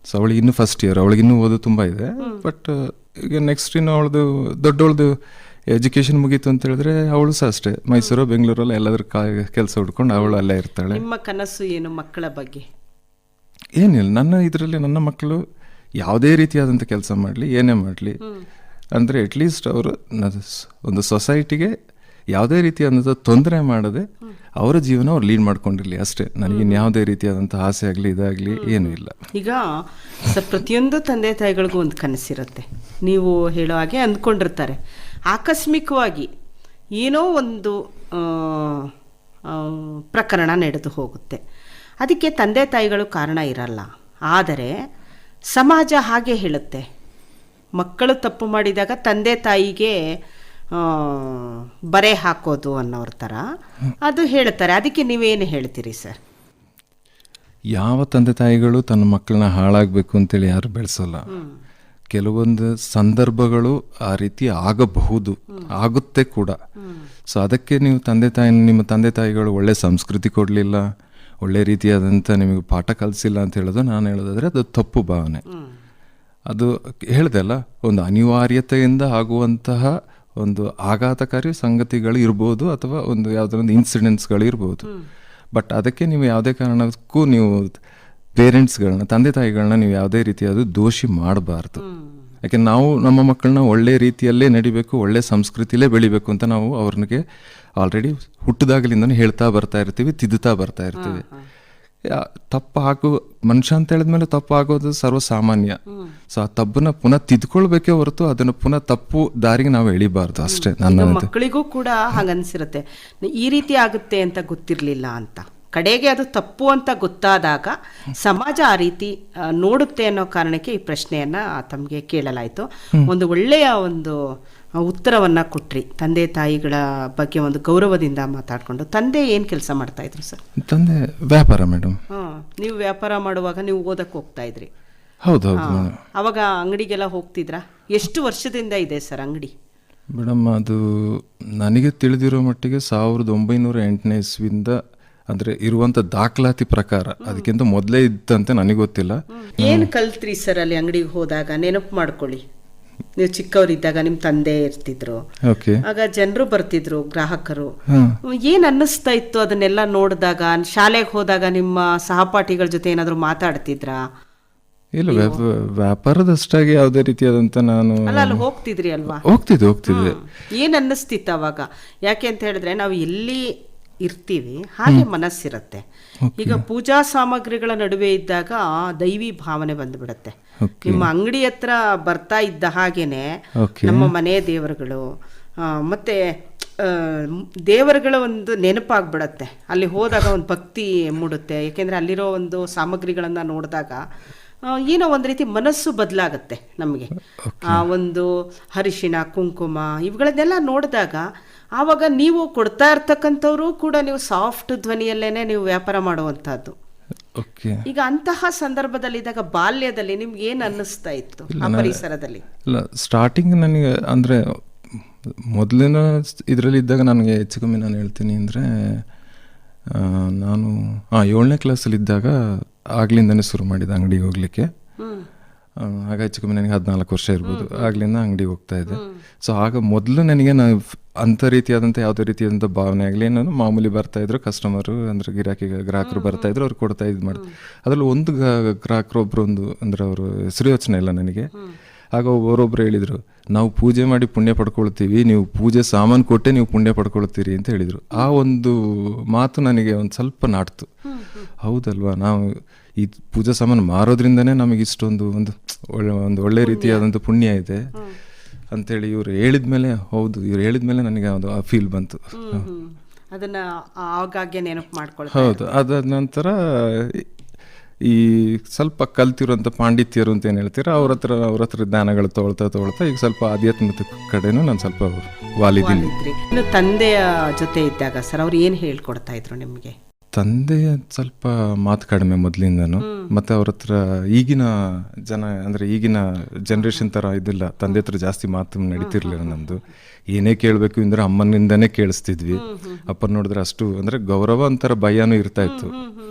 ಸೊ ಅವಳಿಗೆ ಇನ್ನೂ ಫಸ್ಟ್ ಇಯರ್, ಅವಳಿಗೆ ಇನ್ನೂ ಓದು ತುಂಬ ಇದೆ. ಬಟ್ ಈಗ ನೆಕ್ಸ್ಟ್ ಇನ್ನು ಅವಳದು ದೊಡ್ಡವಳದು ಎಜುಕೇಶನ್ ಮುಗೀತು ಅಂತ ಹೇಳಿದ್ರೆ ಅವಳು ಸಹ ಅಷ್ಟೇ ಮೈಸೂರು ಬೆಂಗಳೂರಲ್ಲಿ ಎಲ್ಲಾದ್ರೂ ಕೆಲಸ ಹುಡ್ಕೊಂಡು ಅವಳು ಅಲ್ಲೇ ಇರ್ತಾಳೆ. ನಿಮ್ಮ ಕನಸು ಏನು ಮಕ್ಕಳ ಬಗ್ಗೆ? ಏನಿಲ್ಲ, ನನ್ನ ಇದರಲ್ಲಿ ನನ್ನ ಮಕ್ಕಳು ಯಾವುದೇ ರೀತಿಯಾದಂಥ ಕೆಲಸ ಮಾಡಲಿ, ಏನೇ ಮಾಡಲಿ, ಅಂದರೆ ಅಟ್ಲೀಸ್ಟ್ ಅವರು ಒಂದು ಸೊಸೈಟಿಗೆ ಯಾವುದೇ ರೀತಿಯಾದಂಥ ತೊಂದರೆ ಮಾಡದೆ ಅವರ ಜೀವನ ಅವ್ರು ಲೀಡ್ ಮಾಡ್ಕೊಂಡಿರಲಿ ಅಷ್ಟೇ. ನನಗಿನ್ನು ಯಾವುದೇ ರೀತಿಯಾದಂಥ ಆಸೆ ಆಗಲಿ ಇದಾಗಲಿ ಏನೂ ಇಲ್ಲ. ಈಗ ಪ್ರತಿಯೊಂದು ತಂದೆ ತಾಯಿಗಳಿಗೂ ಒಂದು ಕನಸಿರುತ್ತೆ. ನೀವು ಹೇಳೋ ಹಾಗೆ ಅಂದ್ಕೊಂಡಿರ್ತಾರೆ, ಆಕಸ್ಮಿಕವಾಗಿ ಏನೋ ಒಂದು ಪ್ರಕರಣ ನಡೆದು ಹೋಗುತ್ತೆ. ಅದಕ್ಕೆ ತಂದೆ ತಾಯಿಗಳು ಕಾರಣ ಇರಲ್ಲ. ಆದರೆ ಸಮಾಜ ಹಾಗೆ ಹೇಳುತ್ತೆ, ಮಕ್ಕಳು ತಪ್ಪು ಮಾಡಿದಾಗ ತಂದೆ ತಾಯಿಗೆ ಬರೆ ಹಾಕೋದು ಅನ್ನೋರ ಥರ ಅದು ಹೇಳ್ತಾರೆ. ಅದಕ್ಕೆ ನೀವೇನು ಹೇಳ್ತೀರಿ ಸರ್? ಯಾವ ತಂದೆ ತಾಯಿಗಳು ತನ್ನ ಮಕ್ಕಳನ್ನ ಹಾಳಾಗಬೇಕು ಅಂತೇಳಿ ಯಾರು ಬೆಳೆಸೋಲ್ಲ. ಕೆಲವೊಂದು ಸಂದರ್ಭಗಳು ಆ ರೀತಿ ಆಗಬಹುದು, ಆಗುತ್ತೆ ಕೂಡ. ಸೊ ಅದಕ್ಕೆ ನೀವು ನಿಮ್ಮ ತಂದೆ ತಾಯಿಗಳು ಒಳ್ಳೆ ಸಂಸ್ಕೃತಿ ಕೊಡಲಿಲ್ಲ, ಒಳ್ಳೆ ರೀತಿಯಾದಂಥ ನಿಮಗೆ ಪಾಠ ಕಲಿಸಿಲ್ಲ ಅಂತ ಹೇಳೋದು ನಾನು ಹೇಳೋದಾದರೆ ಅದು ತಪ್ಪು ಭಾವನೆ. ಅದು ಹೇಳಿದೆ ಅಲ್ಲ, ಒಂದು ಅನಿವಾರ್ಯತೆಯಿಂದ ಆಗುವಂತಹ ಒಂದು ಆಘಾತಕಾರಿ ಸಂಗತಿಗಳು ಇರ್ಬೋದು, ಅಥವಾ ಒಂದು ಯಾವುದೊಂದು ಇನ್ಸಿಡೆಂಟ್ಸ್ಗಳು ಇರ್ಬೋದು. ಬಟ್ ಅದಕ್ಕೆ ನೀವು ಯಾವುದೇ ಕಾರಣಕ್ಕೂ ನೀವು ಪೇರೆಂಟ್ಸ್ಗಳನ್ನ, ತಂದೆ ತಾಯಿಗಳನ್ನ ನೀವು ಯಾವುದೇ ರೀತಿಯಾದ ದೋಷಿ ಮಾಡಬಾರ್ದು. ಯಾಕೆ ನಾವು ನಮ್ಮ ಮಕ್ಕಳನ್ನ ಒಳ್ಳೆ ರೀತಿಯಲ್ಲೇ ನಡಿಬೇಕು, ಒಳ್ಳೆ ಸಂಸ್ಕೃತಿಲೇ ಬೆಳಿಬೇಕು ಅಂತ ನಾವು ಅವ್ರಿಗೆ ಆಲ್ರೆಡಿ ಹುಟ್ಟಿದಾಗಲಿಂದನೂ ಹೇಳ್ತಾ ಬರ್ತಾ ಇರ್ತೀವಿ, ತಿದ್ದುತ್ತಾ ಬರ್ತಾ ಇರ್ತೀವಿ. ಮನುಷ್ಯ ಅಂತ ಹೇಳಿದ್ಮೇಲೆ ತಪ್ಪು ಆಗೋದು ಸರ್ವಸಾಮಾನ್ಯ. ಸೊ ಆ ತಪ್ಪನ್ನ ಪುನಃ ತಿದ್ಕೊಳ್ಬೇಕೇ ಹೊರತು ಅದನ್ನು ಪುನಃ ತಪ್ಪು ದಾರಿಗೆ ನಾವು ಎಳಿಬಾರ್ದು ಅಷ್ಟೇ. ನನ್ನ ಮಕ್ಕಳಿಗೂ ಕೂಡ ಹಾಗನ್ಸಿರುತ್ತೆ, ಈ ರೀತಿ ಆಗುತ್ತೆ ಅಂತ ಗೊತ್ತಿರಲಿಲ್ಲ ಅಂತ. ಕಡೆಗೆ ಅದು ತಪ್ಪು ಅಂತ ಗೊತ್ತಾದಾಗ ಸಮಾಜ ಆ ರೀತಿ ನೋಡುತ್ತೆ ಅನ್ನೋ ಕಾರಣಕ್ಕೆ ಈ ಪ್ರಶ್ನೆಯನ್ನು ತಮಗೆ ಕೇಳಲಾಯಿತು. ಒಂದು ಒಳ್ಳೆಯ ಒಂದು ಉತ್ತರವನ್ನು ಕೊಟ್ರಿ. ತಂದೆ ತಾಯಿಗಳ ಬಗ್ಗೆ ಒಂದು ಗೌರವದಿಂದ ಮಾತಾಡಿಕೊಂಡು. ತಂದೆ ಏನು ಕೆಲಸ ಮಾಡ್ತಾ ಇದ್ರು ಸರ್? ತಂದೆ ವ್ಯಾಪಾರ ಮೇಡಮ್. ನೀವು ವ್ಯಾಪಾರ ಮಾಡುವಾಗ ನೀವು ಓದಕ್ಕೆ ಹೋಗ್ತಾ ಇದ್ರಿ? ಹೌದೌದು. ಅವಾಗ ಅಂಗಡಿಗೆಲ್ಲ ಹೋಗ್ತಿದ್ರಾ? ಎಷ್ಟು ವರ್ಷದಿಂದ ಇದೆ ಸರ್ ಅಂಗಡಿ? ಮೇಡಮ್ ಅದು ನನಗೆ ತಿಳಿದಿರೋ ಮಟ್ಟಿಗೆ 1908ನೇ ಇಸ್ವಿಯಿಂದ ಅಂದರೆ ಇರುವಂಥ ದಾಖಲಾತಿ ಪ್ರಕಾರ, ಅದಕ್ಕಿಂತ ಮೊದಲೇ ಇದ್ದಂತೆ ನನಗೆ ಗೊತ್ತಿಲ್ಲ. ಏನು ಕಲ್ತ್ರಿ ಸರ್ ಅಲ್ಲಿ ಅಂಗಡಿಗೆ ಹೋದಾಗ? ನೆನಪು ಮಾಡ್ಕೊಳ್ಳಿ. ನೀವು ಚಿಕ್ಕವರಿದ್ದಾಗ ನಿಮ್ಮ ತಂದೆ ಇರ್ತಿದ್ರು, ಓಕೆ. ಆಗ ಜನರು ಬರ್ತಿದ್ರು, ಗ್ರಾಹಕರು. ಹಾಂ. ಏನ್ ಅನ್ನಿಸ್ತಾ ಇತ್ತು ಅದನ್ನೆಲ್ಲ ನೋಡಿದಾಗ? ಶಾಲೆಗೆ ಹೋದಾಗ ನಿಮ್ಮ ಸಹಪಾಠಿಗಳ ಜೊತೆ ಏನಾದ್ರು ಮಾತಾಡ್ತಿದ್ರಾ? ಇಲ್ಲ, ವ್ಯಾಪಾರದಷ್ಟಾಗಿ ಯಾವುದೇ ರೀತಿಯಾದಂಥ ನಾನು ಅಲ್ಲ, ಅಲ್ಲಿ ಹೋಗ್ತಿದ್ರಿ ಅಲ್ವಾ? ಹೋಗ್ತಿದ್ದೆ. ಏನ್ ಅನ್ನಿಸ್ತಿತ್ತು ಅವಾಗ? ಯಾಕೆ ಅಂತ ಹೇಳಿದ್ರೆ ನಾವು ಎಲ್ಲಿ ಇರ್ತೀವಿ ಹಾಗೆ ಮನಸ್ಸಿರುತ್ತೆ. ಈಗ ಪೂಜಾ ಸಾಮಗ್ರಿಗಳ ನಡುವೆ ಇದ್ದಾಗ ದೈವಿ ಭಾವನೆ ಬಂದ್ಬಿಡತ್ತೆ. ನಿಮ್ಮ ಅಂಗಡಿ ಹತ್ರ ಬರ್ತಾ ಇದ್ದ ಹಾಗೇನೆ ನಮ್ಮ ಮನೆ ದೇವರುಗಳು ಮತ್ತೆ ದೇವರುಗಳ ಒಂದು ನೆನಪಾಗ್ಬಿಡತ್ತೆ. ಅಲ್ಲಿ ಹೋದಾಗ ಒಂದು ಭಕ್ತಿ ಮೂಡುತ್ತೆ. ಯಾಕೆಂದ್ರೆ ಅಲ್ಲಿರೋ ಒಂದು ಸಾಮಗ್ರಿಗಳನ್ನ ನೋಡಿದಾಗ ಏನೋ ಒಂದು ರೀತಿ ಮನಸ್ಸು ಬದಲಾಗತ್ತೆ ನಮಗೆ. ಆ ಒಂದು ಅರಿಶಿಣ, ಕುಂಕುಮ ಇವುಗಳನ್ನೆಲ್ಲ ನೋಡಿದಾಗ ಆವಾಗ ನೀವು ಕೊಡ್ತಾ ಇರ್ತಕ್ಕಂಥವ್ರು ಕೂಡ ನೀವು ಸಾಫ್ಟ್ ಧ್ವನಿಯಲ್ಲೇನೆ ನೀವು ವ್ಯಾಪಾರ ಮಾಡುವಂತಹದ್ದು. ಈಗ ಅಂತಹ ಸಂದರ್ಭದಲ್ಲಿ ಇದ್ದಾಗ ಬಾಲ್ಯದಲ್ಲಿ ನಿಮ್ಗೆ ಏನ್ ಅನ್ನಿಸ್ತಾ ಇತ್ತು ಆ ಪರಿಸರದಲ್ಲಿ? ಇಲ್ಲ, ಸ್ಟಾರ್ಟಿಂಗ್ ನನಗೆ ಅಂದರೆ ಮೊದಲಿನ ಇದರಲ್ಲಿ ಇದ್ದಾಗ ನನಗೆ ಹೆಚ್ಚು ಕಮ್ಮಿ ನಾನು ಹೇಳ್ತೀನಿ ಅಂದರೆ ನಾನು 7ನೇ ಕ್ಲಾಸಲ್ಲಿ ಇದ್ದಾಗ ಆಗ್ಲಿಂದನೇ ಶುರು ಮಾಡಿದೆ ಅಂಗಡಿಗೆ ಹೋಗ್ಲಿಕ್ಕೆ. ಆಗ ಹೆಚ್ಚು ಕಮ್ಮಿ ನನಗೆ 14 ವರ್ಷ ಇರ್ಬೋದು. ಆಗ್ಲಿಂದ ಅಂಗಡಿಗೆ ಹೋಗ್ತಾ ಇದ್ದೆ. ಸೊ ಆಗ ಮೊದಲು ನನಗೆ ಅಂಥ ರೀತಿಯಾದಂಥ ಯಾವುದೇ ರೀತಿಯಾದಂಥ ಭಾವನೆ ಆಗಲಿ, ನಾನು ಮಾಮೂಲಿ ಬರ್ತಾಯಿದ್ರು ಕಸ್ಟಮರು ಅಂದರೆ ಗ್ರಾಹಕರು ಬರ್ತಾಯಿದ್ರು, ಅವ್ರು ಕೊಡ್ತಾ ಇದು ಮಾಡ್ತಾರೆ. ಅದರಲ್ಲಿ ಒಂದು ಗ್ರಾಹಕರು ಒಬ್ಬರು ಅಂದರೆ ಅವರು ಹೆಸರು ಯೋಚನೆ ಇಲ್ಲ ನನಗೆ. ಆಗ ಅವರೊಬ್ಬರು ಹೇಳಿದರು, ನಾವು ಪೂಜೆ ಮಾಡಿ ಪುಣ್ಯ ಪಡ್ಕೊಳ್ತೀವಿ, ನೀವು ಪೂಜೆ ಸಾಮಾನು ಕೊಟ್ಟೆ ನೀವು ಪುಣ್ಯ ಪಡ್ಕೊಳ್ತೀರಿ ಅಂತ ಹೇಳಿದರು. ಆ ಒಂದು ಮಾತು ನನಗೆ ಒಂದು ಸ್ವಲ್ಪ ನಾಟ್ತು. ಹೌದಲ್ವಾ, ನಾವು ಈ ಪೂಜಾ ಸಾಮಾನು ಮಾರೋದ್ರಿಂದನೇ ನಮಗೆ ಇಷ್ಟೊಂದು ಒಂದು ಒಳ್ಳೆ ರೀತಿಯಾದಂಥ ಪುಣ್ಯ ಇದೆ ಅಂತೇಳಿ ಇವ್ರು ಹೇಳಿದ್ಮೇಲೆ, ಹೌದು ಇವ್ರು ಹೇಳಿದ್ಮೇಲೆ ನನಗೆ ಅದು ಆ ಫೀಲ್ ಬಂತು. ಅದನ್ನ ಆಗಾಗ್ಗೆ ನೆನಪು ಮಾಡ್ಕೊಳ್ಳಿ. ಹೌದು. ಅದಾದ ನಂತರ ಈ ಸ್ವಲ್ಪ ಕಲ್ತಿರುವಂಥ ಪಾಂಡಿತ್ಯರು ಅಂತ ಏನು ಹೇಳ್ತೀರಾ, ಅವ್ರ ಹತ್ರ ಜ್ಞಾನಗಳು ತೊಗೊಳ್ತಾ ಈಗ ಸ್ವಲ್ಪ ಆಧ್ಯಾತ್ಮಿಕ ಕಡೆನೂ ನಾನು ಸ್ವಲ್ಪ ವಾಲಿದ್ದೀನಿ. ಇನ್ನು ತಂದೆಯ ಜೊತೆ ಇದ್ದಾಗ ಸರ್ ಅವ್ರು ಏನು ಹೇಳ್ಕೊಡ್ತಾ ಇದ್ರು ನಿಮಗೆ? ತಂದೆಯ ಸ್ವಲ್ಪ ಮಾತು ಕಡಿಮೆ ಮೊದಲಿಂದನು. ಮತ್ತು ಅವ್ರ ಹತ್ರ ಈಗಿನ ಈಗಿನ ಜನ್ರೇಷನ್ ಥರ ಇದಿಲ್ಲ. ತಂದೆ ಹತ್ರ ಜಾಸ್ತಿ ಮಾತು ನಡೀತಿರ್ಲಿಲ್ಲ ನಮ್ಮದು. ಏನೇ ಕೇಳಬೇಕು ಅಂದರೆ ಅಮ್ಮನಿಂದನೇ ಕೇಳಿಸ್ತಿದ್ವಿ. ಅಪ್ಪನ ನೋಡಿದ್ರೆ ಅಷ್ಟು ಅಂದರೆ ಗೌರವ ಒಂಥರ ಭಯನೂ ಇರ್ತಾ ಇತ್ತು.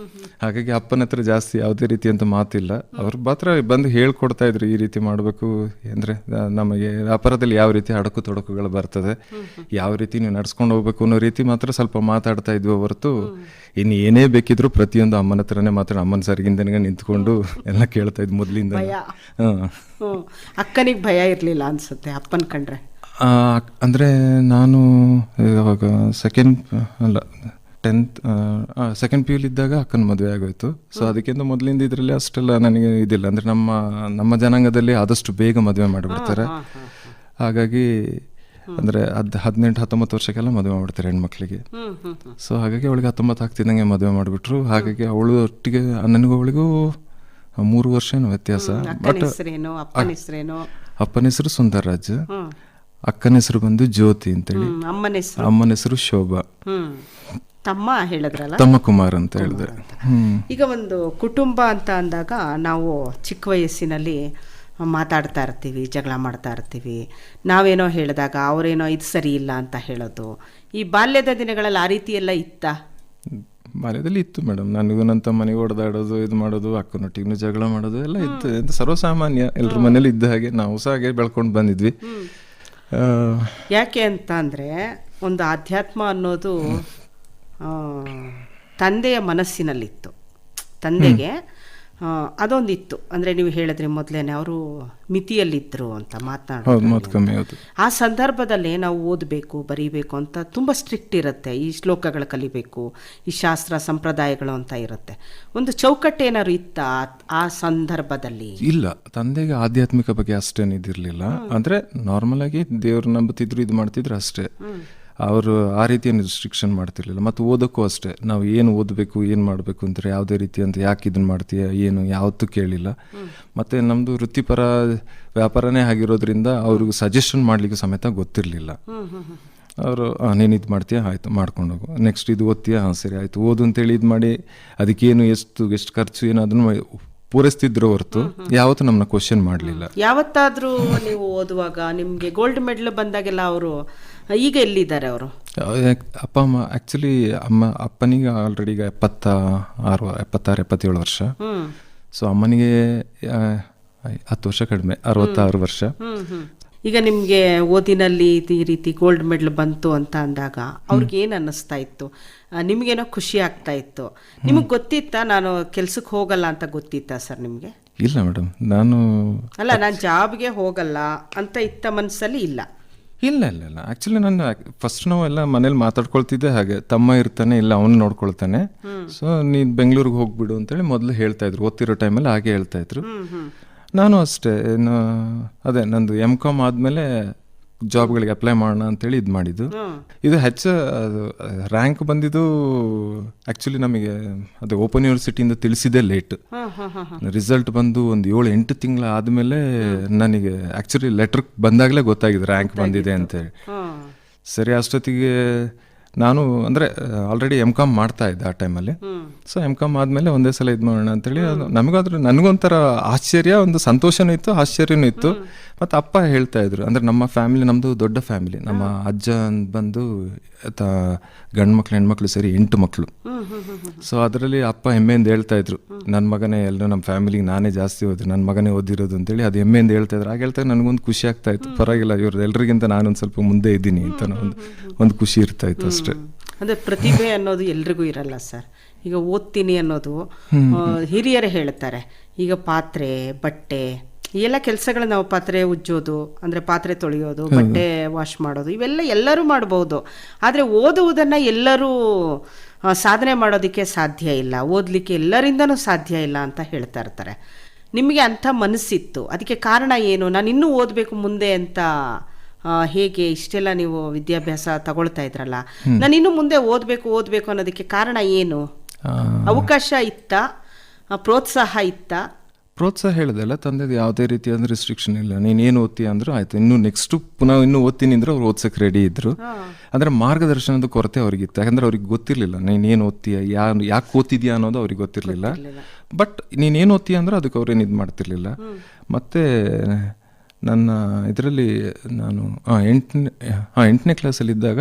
ಹಾಗಾಗಿ ಅಪ್ಪನ ಹತ್ರ ಜಾಸ್ತಿ ಯಾವುದೇ ರೀತಿಯಂತ ಮಾತಿಲ್ಲ. ಅವ್ರ ಮಾತ್ರ ಬಂದು ಹೇಳ್ಕೊಡ್ತಾ ಇದ್ರು, ಈ ರೀತಿ ಮಾಡಬೇಕು ಅಂದರೆ ನಮಗೆ ವ್ಯಾಪಾರದಲ್ಲಿ ಯಾವ ರೀತಿ ಅಡಕು ತೊಡಕುಗಳು ಬರ್ತದೆ, ಯಾವ ರೀತಿ ನೀವು ನಡ್ಸ್ಕೊಂಡು ಹೋಗ್ಬೇಕು ಅನ್ನೋ ರೀತಿ ಮಾತ್ರ ಸ್ವಲ್ಪ ಮಾತಾಡ್ತಾ ಇದ್ವಿ ಹೊರತು ಇನ್ನು ಏನೇ ಬೇಕಿದ್ರು ಪ್ರತಿಯೊಂದು ಅಮ್ಮನ ಹತ್ರನೇ ಮಾತಾಡಿ ಅಮ್ಮನ ಸರಿಗಿಂದನೇ ನಿಂತ್ಕೊಂಡು ಎಲ್ಲ ಕೇಳ್ತಾ ಇದ್ವಿ ಮೊದಲಿಂದ. ಅಕ್ಕನಿಗೆ ಭಯ ಇರಲಿಲ್ಲ ಅನ್ಸುತ್ತೆ ಅಪ್ಪನ ಕಂಡ್ರೆ? ಅಂದರೆ ನಾನು ಇವಾಗ ಸೆಕೆಂಡ್ PU ಇದ್ದಾಗ ಅಕ್ಕನ ಮದುವೆ ಆಗೋಯ್ತು. ಸೊ ಅದಕ್ಕಿಂತ ಮೊದಲಿಂದ ಇದರಲ್ಲಿ ಅಷ್ಟೆಲ್ಲ ನನಗೆ ಇದಿಲ್ಲ. ಅಂದರೆ ನಮ್ಮ ಜನಾಂಗದಲ್ಲಿ ಆದಷ್ಟು ಬೇಗ ಮದುವೆ ಮಾಡಿಬಿಡ್ತಾರೆ. ಹಾಗಾಗಿ ಅಂದರೆ 18-19 ವರ್ಷಕ್ಕೆಲ್ಲ ಮದುವೆ ಮಾಡ್ಬಿಡ್ತಾರೆ ಹೆಣ್ಮಕ್ಳಿಗೆ. ಸೊ ಹಾಗಾಗಿ ಅವಳಿಗೆ 19 ಆಗ್ತಿದ್ದಂಗೆ ಮದುವೆ ಮಾಡಿಬಿಟ್ರು. ಹಾಗಾಗಿ ಅವಳು ಒಟ್ಟಿಗೆ ನನಗೂ ಅವಳಿಗೂ 3 ವರ್ಷ ವ್ಯತ್ಯಾಸ. ಬಟ್ ಅಪ್ಪನ ಹೆಸರು ಸುಂದರ್ರಾಜ್, ಅಕ್ಕನ ಹೆಸರು ಬಂದು ಜ್ಯೋತಿ ಅಂತೇಳಿ, ಅಮ್ಮನ ಹೆಸರು ಶೋಭಾ, ತಮ್ಮ ಹೇಳಿದ್ರಲ್ಲ ತಮ್ಮ ಕುಮಾರ್ ಅಂತ ಹೇಳಿದೆ. ಈಗ ಒಂದು ಕುಟುಂಬ ಅಂತ ಅಂದಾಗ ನಾವು ಚಿಕ್ಕ ವಯಸ್ಸಿನಲ್ಲಿ ಮಾತಾಡ್ತಾ ಇರ್ತೀವಿ, ಜಗಳ ಮಾಡ್ತಾ ಇರ್ತೀವಿ. ನಾವೇನೋ ಹೇಳಿದಾಗ ಅವರೇನೋ ಇದು ಸರಿ ಇಲ್ಲ ಅಂತ ಹೇಳೋದು. ಈ ಬಾಲ್ಯದ ದಿನಗಳಲ್ಲಿ ಆ ರೀತಿ ಎಲ್ಲ ಇತ್ತಾ? ಬಾಲ್ಯದಲ್ಲಿ ಇತ್ತು ಮೇಡಮ್. ನನಗೂ ನನ್ನ ತಮ್ಮನಿಗೆ ಹೊಡೆದಾಡೋದು, ಇದು ಮಾಡೋದು, ಅಕ್ಕನೊಟ್ಟಿಗೂ ಜಗಳ ಮಾಡೋದು ಎಲ್ಲ ಇತ್ತು. ಎಂತ ಸರ್ವಸಾಮಾನ್ಯ, ಎಲ್ಲರ ಮನೇಲಿ ಇದ್ದ ಹಾಗೆ ನಾವು ಸಹ ಹಾಗೆ ಬೆಳ್ಕೊಂಡು ಬಂದಿದ್ವಿ. ಯಾಕೆ ಅಂತ ಅಂದರೆ ಒಂದು ಆಧ್ಯಾತ್ಮ ಅನ್ನೋದು ತಂದೆಯ ಮನಸ್ಸಿನಲ್ಲಿತ್ತು. ತಂದೆಗೆ ಅದೊಂದಿತ್ತು. ಅಂದರೆ ನೀವು ಹೇಳಿದ್ರಿ ಮೊದಲೇನೆ ಅವರು ಮಿತಿಯಲ್ಲಿದ್ದರು ಅಂತ ಮಾತನಾಡೋದು. ಆ ಸಂದರ್ಭದಲ್ಲಿ ನಾವು ಓದಬೇಕು, ಬರೀಬೇಕು ಅಂತ ತುಂಬ ಸ್ಟ್ರಿಕ್ಟ್ ಇರುತ್ತೆ. ಈ ಶ್ಲೋಕಗಳು ಕಲಿಬೇಕು, ಈ ಶಾಸ್ತ್ರ ಸಂಪ್ರದಾಯಗಳು ಅಂತ ಇರುತ್ತೆ. ಒಂದು ಚೌಕಟ್ಟು ಏನಾದ್ರು ಇತ್ತ ಆ ಸಂದರ್ಭದಲ್ಲಿ? ಇಲ್ಲ, ತಂದೆಗೆ ಆಧ್ಯಾತ್ಮಿಕ ಬಗ್ಗೆ ಅಷ್ಟೇನಿದಿರಲಿಲ್ಲ. ಅಂದರೆ ನಾರ್ಮಲ್ ಆಗಿ ದೇವ್ರು ನಂಬುತ್ತಿದ್ರು, ಇದು ಮಾಡ್ತಿದ್ರು ಅಷ್ಟೇ. ಅವರು ಆ ರೀತಿಯನ್ನು ರಿಸ್ಟ್ರಿಕ್ಷನ್ ಮಾಡ್ತಿರ್ಲಿಲ್ಲ. ಮತ್ತು ಓದೋಕ್ಕೂ ಅಷ್ಟೇ, ನಾವು ಏನು ಓದಬೇಕು, ಏನು ಮಾಡಬೇಕು ಅಂದರೆ ಯಾವುದೇ ರೀತಿ ಅಂತ ಯಾಕೆ ಇದನ್ನು ಮಾಡ್ತೀಯ ಏನು ಯಾವತ್ತೂ ಕೇಳಿಲ್ಲ. ಮತ್ತು ನಮ್ಮದು ವೃತ್ತಿಪರ ವ್ಯಾಪಾರನೇ ಆಗಿರೋದ್ರಿಂದ ಅವ್ರಿಗೆ ಸಜೆಷನ್ ಮಾಡಲಿಕ್ಕೆ ಸಮೇತ ಗೊತ್ತಿರಲಿಲ್ಲ. ಅವರು ನೀನು ಇದು ಮಾಡ್ತೀಯಾ, ಆಯಿತು ಮಾಡ್ಕೊಂಡು ಹೋಗು. ನೆಕ್ಸ್ಟ್ ಇದು ಓದ್ತೀಯಾ, ಹಾಂ ಸರಿ ಆಯಿತು ಓದು ಅಂತೇಳಿ ಇದು ಮಾಡಿ ಅದಕ್ಕೇನು ಎಷ್ಟು ಖರ್ಚು ಏನು ಅದನ್ನು ಪೂರೈಸ್ತಿದ್ರು ಹೊರತು ಯಾವತ್ತೂ ನಮ್ಮನ್ನ ಕ್ವಶನ್ ಮಾಡಲಿಲ್ಲ. ಯಾವತ್ತಾದರೂ ನೀವು ಓದುವಾಗ ನಿಮಗೆ ಗೋಲ್ಡ್ ಮೆಡಲ್ ಬಂದಾಗೆಲ್ಲ ಅವರು ಈಗ ಎಲ್ಲಿದ್ದಾರೆ ಅವರು? ಅಪ್ಪ ಅಮ್ಮ ಆ್ಯಕ್ಚುಲಿ ಅಪ್ಪನಿಗೆ ಆಲ್ರೆಡಿ ಈಗ 76-77 ವರ್ಷ. ಸೊ ಅಮ್ಮನಿಗೆ 10 ವರ್ಷ ಕಡಿಮೆ, 66 ವರ್ಷ. ಈಗ ನಿಮಗೆ ಓದಿನಲ್ಲಿ ಈ ರೀತಿ ಗೋಲ್ಡ್ ಮೆಡಲ್ ಬಂತು ಅಂತ ಅಂದಾಗ ಅವ್ರಿಗೆ ಏನು ಅನ್ನಿಸ್ತಾ ಇತ್ತು? ನಿಮಗೇನೋ ಖುಷಿ ಆಗ್ತಾ ಇತ್ತು? ನಿಮಗೆ ಗೊತ್ತಿತ್ತಾ ನಾನು ಕೆಲ್ಸಕ್ಕೆ ಹೋಗಲ್ಲ ಅಂತ ಗೊತ್ತಿತ್ತಾ ಸರ್ ನಿಮಗೆ? ಇಲ್ಲ ಮೇಡಮ್, ನಾನು ಜಾಬ್ಗೆ ಹೋಗಲ್ಲ ಅಂತ ಇತ್ತ ಮನಸ್ಸಲ್ಲಿ ಇಲ್ಲ? ಇಲ್ಲ ಇಲ್ಲ ಇಲ್ಲ ಆ್ಯಕ್ಚುಲಿ ನಾನು ಫಸ್ಟ್ ನಾವೆಲ್ಲ ಮನೇಲಿ ಮಾತಾಡ್ಕೊಳ್ತಿದ್ದೆ ಹಾಗೆ, ತಮ್ಮ ಇರ್ತಾನೆ ಇಲ್ಲ ಅವನು ನೋಡ್ಕೊಳ್ತಾನೆ, ಸೊ ನೀನು ಬೆಂಗಳೂರಿಗೆ ಹೋಗ್ಬಿಡು ಅಂತೇಳಿ ಮೊದಲು ಹೇಳ್ತಾ ಇದ್ರು. ಓದ್ತಿರೋ ಟೈಮಲ್ಲಿ ಹಾಗೆ ಹೇಳ್ತಾ ಇದ್ರು. ನಾನು ಅಷ್ಟೇ ಅದೇ ನಂದು M.Com ಆದಮೇಲೆ ಜಾಬ್ಗಳಿಗೆ ಅಪ್ಲೈ ಮಾಡೋಣ ಅಂತೇಳಿ ಇದು ಮಾಡಿದ್ದು. ಇದು ಅದು ರ್ಯಾಂಕ್ ಬಂದಿದ್ದು ಆ್ಯಕ್ಚುಲಿ ನಮಗೆ ಅದೇ ಓಪನ್ ಯೂನಿವರ್ಸಿಟಿಯಿಂದ ತಿಳಿಸಿದ್ದೇ ಲೇಟ್. ರಿಸಲ್ಟ್ ಬಂದು ಒಂದು 7-8 ತಿಂಗಳ ಆದಮೇಲೆ ನನಗೆ ಆ್ಯಕ್ಚುಲಿ ಲೆಟ್ರ್ ಬಂದಾಗಲೇ ಗೊತ್ತಾಗಿದೆ ರ್ಯಾಂಕ್ ಬಂದಿದೆ ಅಂತೇಳಿ. ಸರಿ, ಅಷ್ಟೊತ್ತಿಗೆ ನಾನು ಅಂದರೆ ಆಲ್ರೆಡಿ M.Com ಮಾಡ್ತಾ ಇದ್ದೆ ಆ ಟೈಮಲ್ಲಿ. ಸೊ M.Com ಆದಮೇಲೆ ಒಂದೇ ಸಲ ಇದು ಮಾಡೋಣ ಅಂತೇಳಿ ನನಗೊಂಥರ ಆಶ್ಚರ್ಯ, ಒಂದು ಸಂತೋಷನೂ ಇತ್ತು, ಆಶ್ಚರ್ಯನೂ ಇತ್ತು. ಮತ್ತು ಅಪ್ಪ ಹೇಳ್ತಾ ಇದ್ರು, ಅಂದರೆ ನಮ್ಮ ಫ್ಯಾಮಿಲಿ, ನಮ್ಮದು ದೊಡ್ಡ ಫ್ಯಾಮಿಲಿ. ನಮ್ಮ ಅಜ್ಜ ಬಂದು ಗಂಡು ಮಕ್ಳು ಹೆಣ್ಮಕ್ಳು ಸೇರಿ 8 ಮಕ್ಕಳು. ಸೊ ಅದರಲ್ಲಿ ಅಪ್ಪ ಹೆಮ್ಮೆಯಿಂದ ಹೇಳ್ತಾ ಇದ್ರು, ನನ್ನ ಮಗನೇ ಎಲ್ಲರೂ ನಮ್ಮ ಫ್ಯಾಮಿಲಿಗೆ ನಾನೇ ಜಾಸ್ತಿ ಓದಿ, ನನ್ನ ಮಗನೇ ಓದಿರೋದು ಅಂತೇಳಿ ಅದು ಹೆಮ್ಮೆಯಿಂದ ಹೇಳ್ತಾ ಇದ್ರು. ಆಗ ಹೇಳ್ತಾ ನನಗೊಂದು ಖುಷಿ ಆಗ್ತಾ ಇತ್ತು, ಪರವಾಗಿಲ್ಲ ಇವ್ರದ್ದು ಎಲ್ರಿಗಿಂತ ನಾನೊಂದು ಸ್ವಲ್ಪ ಮುಂದೆ ಇದ್ದೀನಿ ಅಂತ ಒಂದು ಖುಷಿ ಇರ್ತಾ ಇತ್ತು ಅಷ್ಟೇ. ಅಂದರೆ ಪ್ರತಿಭೆ ಅನ್ನೋದು ಎಲ್ರಿಗೂ ಇರಲ್ಲ ಸರ್. ಈಗ ಓದ್ತೀನಿ ಅನ್ನೋದು ಹಿರಿಯರೇ ಹೇಳ್ತಾರೆ. ಈಗ ಪಾತ್ರೆ, ಬಟ್ಟೆ, ಈ ಎಲ್ಲ ಕೆಲಸಗಳು ನಾವು ಪಾತ್ರೆ ಉಜ್ಜೋದು, ಅಂದರೆ ಪಾತ್ರೆ ತೊಳೆಯೋದು, ಬಟ್ಟೆ ವಾಶ್ ಮಾಡೋದು, ಇವೆಲ್ಲ ಎಲ್ಲರೂ ಮಾಡ್ಬೋದು. ಆದರೆ ಓದುವುದನ್ನು ಎಲ್ಲರೂ ಸಾಧನೆ ಮಾಡೋದಕ್ಕೆ ಸಾಧ್ಯ ಇಲ್ಲ, ಓದಲಿಕ್ಕೆ ಎಲ್ಲರಿಂದನೂ ಸಾಧ್ಯ ಇಲ್ಲ ಅಂತ ಹೇಳ್ತಾ ಇರ್ತಾರೆ. ನಿಮಗೆ ಅಂಥ ಮನಸ್ಸಿತ್ತು, ಅದಕ್ಕೆ ಕಾರಣ ಏನು? ನಾನು ಇನ್ನೂ ಓದಬೇಕು ಮುಂದೆ ಅಂತ ಹೇಗೆ ಇಷ್ಟೆಲ್ಲ ನೀವು ವಿದ್ಯಾಭ್ಯಾಸ ತಗೊಳ್ತಾ ಇದ್ರಲ್ಲ, ನಾನು ಇನ್ನು ಮುಂದೆ ಓದಬೇಕು ಅನ್ನೋದಕ್ಕೆ ಕಾರಣ ಏನು? ಅವಕಾಶ ಇತ್ತ? ಪ್ರೋತ್ಸಾಹ ಇತ್ತ? ಪ್ರೋತ್ಸಾಹ ಹೇಳಿದೆಲ್ಲ ತಂದೆದು ಯಾವುದೇ ರೀತಿ ಅಂದ್ರೆ ರಿಸ್ಟ್ರಿಕ್ಷನ್ ಇಲ್ಲ. ನೀನೇನು ಓದ್ತೀಯ ಅಂದ್ರು ಆಯ್ತು, ಇನ್ನು ನೆಕ್ಸ್ಟ್ ಪುನಃ ಇನ್ನೂ ಓದ್ತೀನಿ ಅಂದ್ರೆ ಅವ್ರು ಓದ್ಸಕ್ಕೆ ರೆಡಿ ಇದ್ರು. ಅಂದರೆ ಮಾರ್ಗದರ್ಶನದ ಕೊರತೆ ಅವ್ರಿಗಿತ್ತು. ಯಾಕಂದ್ರೆ ಅವ್ರಿಗೆ ಗೊತ್ತಿರಲಿಲ್ಲ ನೀನೇನು ಓದ್ತೀಯ, ಯಾಕೆ ಓದ್ತಿದ್ಯಾ ಅನ್ನೋದು ಅವ್ರಿಗೆ ಗೊತ್ತಿರಲಿಲ್ಲ. ಬಟ್ ನೀನೇನು ಓದ್ತೀಯ ಅಂದ್ರೆ ಅದಕ್ಕೆ ಅವ್ರೇನು ಇದು ಮಾಡ್ತಿರ್ಲಿಲ್ಲ. ಮತ್ತು ನನ್ನ ಇದರಲ್ಲಿ ನಾನು 8ನೇ ಕ್ಲಾಸಲ್ಲಿದ್ದಾಗ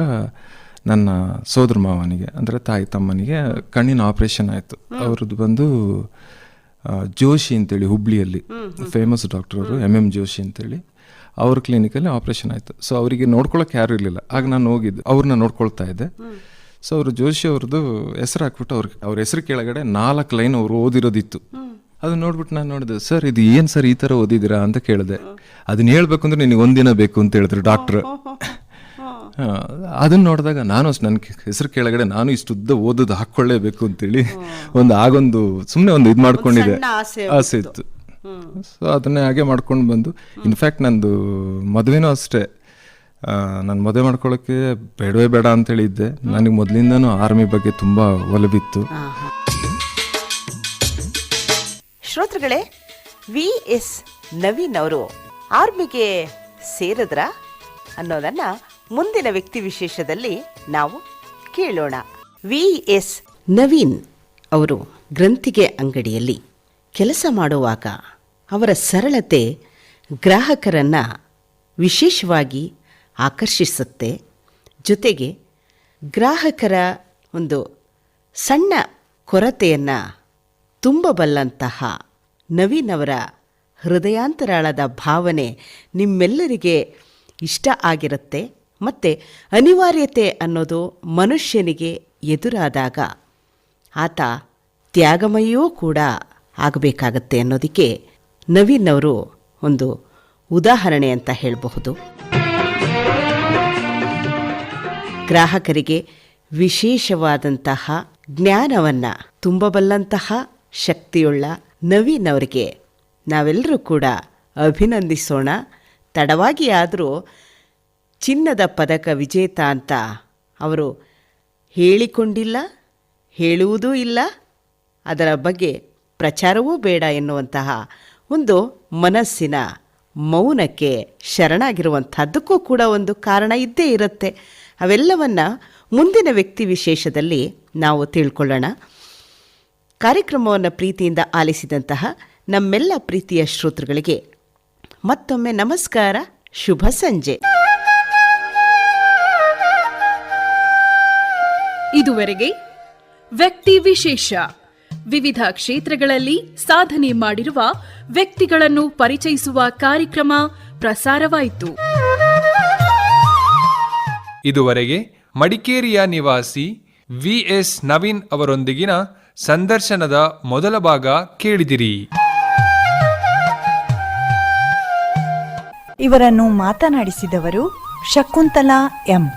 ನನ್ನ ಸೋದರ ಮಾವನಿಗೆ, ಅಂದರೆ ತಾಯಿ ತಮ್ಮನಿಗೆ ಕಣ್ಣಿನ ಆಪ್ರೇಷನ್ ಆಯಿತು. ಅವ್ರದ್ದು ಬಂದು ಜೋಶಿ ಅಂತೇಳಿ ಹುಬ್ಳಿಯಲ್ಲಿ ಫೇಮಸ್ ಡಾಕ್ಟರ್ ಅವರು, MM ಜೋಶಿ ಅಂತೇಳಿ, ಅವ್ರ ಕ್ಲಿನಿಕಲ್ಲಿ ಆಪ್ರೇಷನ್ ಆಯಿತು. ಸೊ ಅವರಿಗೆ ನೋಡ್ಕೊಳ್ಳೋಕೆ ಯಾರು ಇರಲಿಲ್ಲ. ಆಗ ನಾನು ಹೋಗಿದ್ದು, ಅವ್ರನ್ನ ನೋಡ್ಕೊಳ್ತಾ ಇದ್ದೆ. ಸೊ ಅವರು ಜೋಶಿ ಅವ್ರದ್ದು ಹೆಸರು ಹಾಕ್ಬಿಟ್ಟು ಅವ್ರ ಹೆಸರು ಕೆಳಗಡೆ 4 ಲೈನ್ ಅವರು ಓದಿರೋದಿತ್ತು. ಅದನ್ನ ನೋಡ್ಬಿಟ್ಟು ನಾನು ನೋಡಿದೆ, ಸರ್ ಇದು ಏನು ಸರ್ ಈ ಥರ ಓದಿದ್ದೀರಾ ಅಂತ ಕೇಳಿದೆ. ಅದನ್ನ ಹೇಳ್ಬೇಕು ಅಂದ್ರೆ ನಿನಗೆ ಒಂದಿನ ಬೇಕು ಅಂತ ಹೇಳಿದ್ರು ಡಾಕ್ಟ್ರ್. ಅದನ್ನ ನೋಡಿದಾಗ ನಾನು ನನ್ನ ಹೆಸರು ಕೆಳಗಡೆ ನಾನು ಇಷ್ಟು ಉದ್ದ ಓದೋದು ಹಾಕ್ಕೊಳ್ಳೇಬೇಕು ಅಂತೇಳಿ ಆಗೊಂದು ಸುಮ್ಮನೆ ಒಂದು ಇದು ಮಾಡ್ಕೊಂಡಿದೆ, ಆಸೆ ಇತ್ತು. ಸೊ ಅದನ್ನೇ ಹಾಗೆ ಮಾಡ್ಕೊಂಡು ಬಂದು, ಇನ್ಫ್ಯಾಕ್ಟ್ ನಂದು ಮದುವೆನೂ ಅಷ್ಟೇ, ನಾನು ಮದುವೆ ಮಾಡ್ಕೊಳ್ಳೋಕ್ಕೆ ಬೇಡವೇ ಬೇಡ ಅಂತೇಳಿ ಇದ್ದೆ. ನನಗೆ ಮೊದಲಿಂದನೂ ಆರ್ಮಿ ಬಗ್ಗೆ ತುಂಬ ಒಲವಿತ್ತು. ಶ್ರೋತೃಗಳೇ, VS ನವೀನ್ ಅವರು ಆರ್ಮಿಗೆ ಸೇರಿದ್ರ ಅನ್ನೋದನ್ನ ಮುಂದಿನ ವ್ಯಕ್ತಿ ವಿಶೇಷದಲ್ಲಿ ನಾವು ಕೇಳೋಣ. VS ನವೀನ್ ಅವರು ಗ್ರಂಥಿಗೆ ಅಂಗಡಿಯಲ್ಲಿ ಕೆಲಸ ಮಾಡುವಾಗ ಅವರ ಸರಳತೆ ಗ್ರಾಹಕರನ್ನು ವಿಶೇಷವಾಗಿ ಆಕರ್ಷಿಸುತ್ತೆ. ಜೊತೆಗೆ ಗ್ರಾಹಕರ ಒಂದು ಸಣ್ಣ ಕೊರತೆಯನ್ನು ತುಂಬಬಲ್ಲಂತಹ ನವೀನ್ ಅವರ ಹೃದಯಾಂತರಾಳದ ಭಾವನೆ ನಿಮ್ಮೆಲ್ಲರಿಗೆ ಇಷ್ಟ ಆಗಿರುತ್ತೆ. ಮತ್ತು ಅನಿವಾರ್ಯತೆ ಅನ್ನೋದು ಮನುಷ್ಯನಿಗೆ ಎದುರಾದಾಗ ಆತ ತ್ಯಾಗಮಯೂ ಕೂಡ ಆಗಬೇಕಾಗತ್ತೆ ಅನ್ನೋದಕ್ಕೆ ನವೀನ್ ಅವರು ಒಂದು ಉದಾಹರಣೆ ಅಂತ ಹೇಳಬಹುದು. ಗ್ರಾಹಕರಿಗೆ ವಿಶೇಷವಾದಂತಹ ಜ್ಞಾನವನ್ನು ತುಂಬಬಲ್ಲಂತಹ ಶಕ್ತಿಯುಳ್ಳ ನವೀನ್ ಅವರಿಗೆ ನಾವೆಲ್ಲರೂ ಕೂಡ ಅಭಿನಂದಿಸೋಣ. ತಡವಾಗಿ ಆದರೂ ಚಿನ್ನದ ಪದಕ ವಿಜೇತ ಅಂತ ಅವರು ಹೇಳಿಕೊಂಡಿಲ್ಲ, ಹೇಳುವುದೂ ಇಲ್ಲ, ಅದರ ಬಗ್ಗೆ ಪ್ರಚಾರವೂ ಬೇಡ ಎನ್ನುವಂತಹ ಒಂದು ಮನಸ್ಸಿನ ಮೌನಕ್ಕೆ ಶರಣಾಗಿರುವಂಥದ್ದಕ್ಕೂ ಕೂಡ ಒಂದು ಕಾರಣ ಇದ್ದೇ ಇರುತ್ತೆ. ಅವೆಲ್ಲವನ್ನು ಮುಂದಿನ ವ್ಯಕ್ತಿ ವಿಶೇಷದಲ್ಲಿ ನಾವು ತಿಳ್ಕೊಳ್ಳೋಣ. ಕಾರ್ಯಕ್ರಮವನ್ನು ಪ್ರೀತಿಯಿಂದ ಆಲಿಸಿದಂತಹ ನಮ್ಮೆಲ್ಲ ಪ್ರೀತಿಯ ಶ್ರೋತೃಗಳಿಗೆ ಮತ್ತೊಮ್ಮೆ ನಮಸ್ಕಾರ, ಶುಭ ಸಂಜೆ. ಇದುವರೆಗೆ ವ್ಯಕ್ತಿ ವಿಶೇಷ, ವಿವಿಧ ಕ್ಷೇತ್ರಗಳಲ್ಲಿ ಸಾಧನೆ ಮಾಡಿರುವ ವ್ಯಕ್ತಿಗಳನ್ನು ಪರಿಚಯಿಸುವ ಕಾರ್ಯಕ್ರಮ ಪ್ರಸಾರವಾಯಿತು. ಇದುವರೆಗೆ ಮಡಿಕೇರಿಯ ನಿವಾಸಿ ವಿಎಸ್ ನವೀನ್ ಅವರೊಂದಿಗಿನ ಸಂದರ್ಶನದ ಮೊದಲ ಭಾಗ ಕೇಳಿದಿರಿ. ಇವರನ್ನು ಮಾತನಾಡಿಸಿದವರು ಶಕುಂತಲಾ ಎಂ.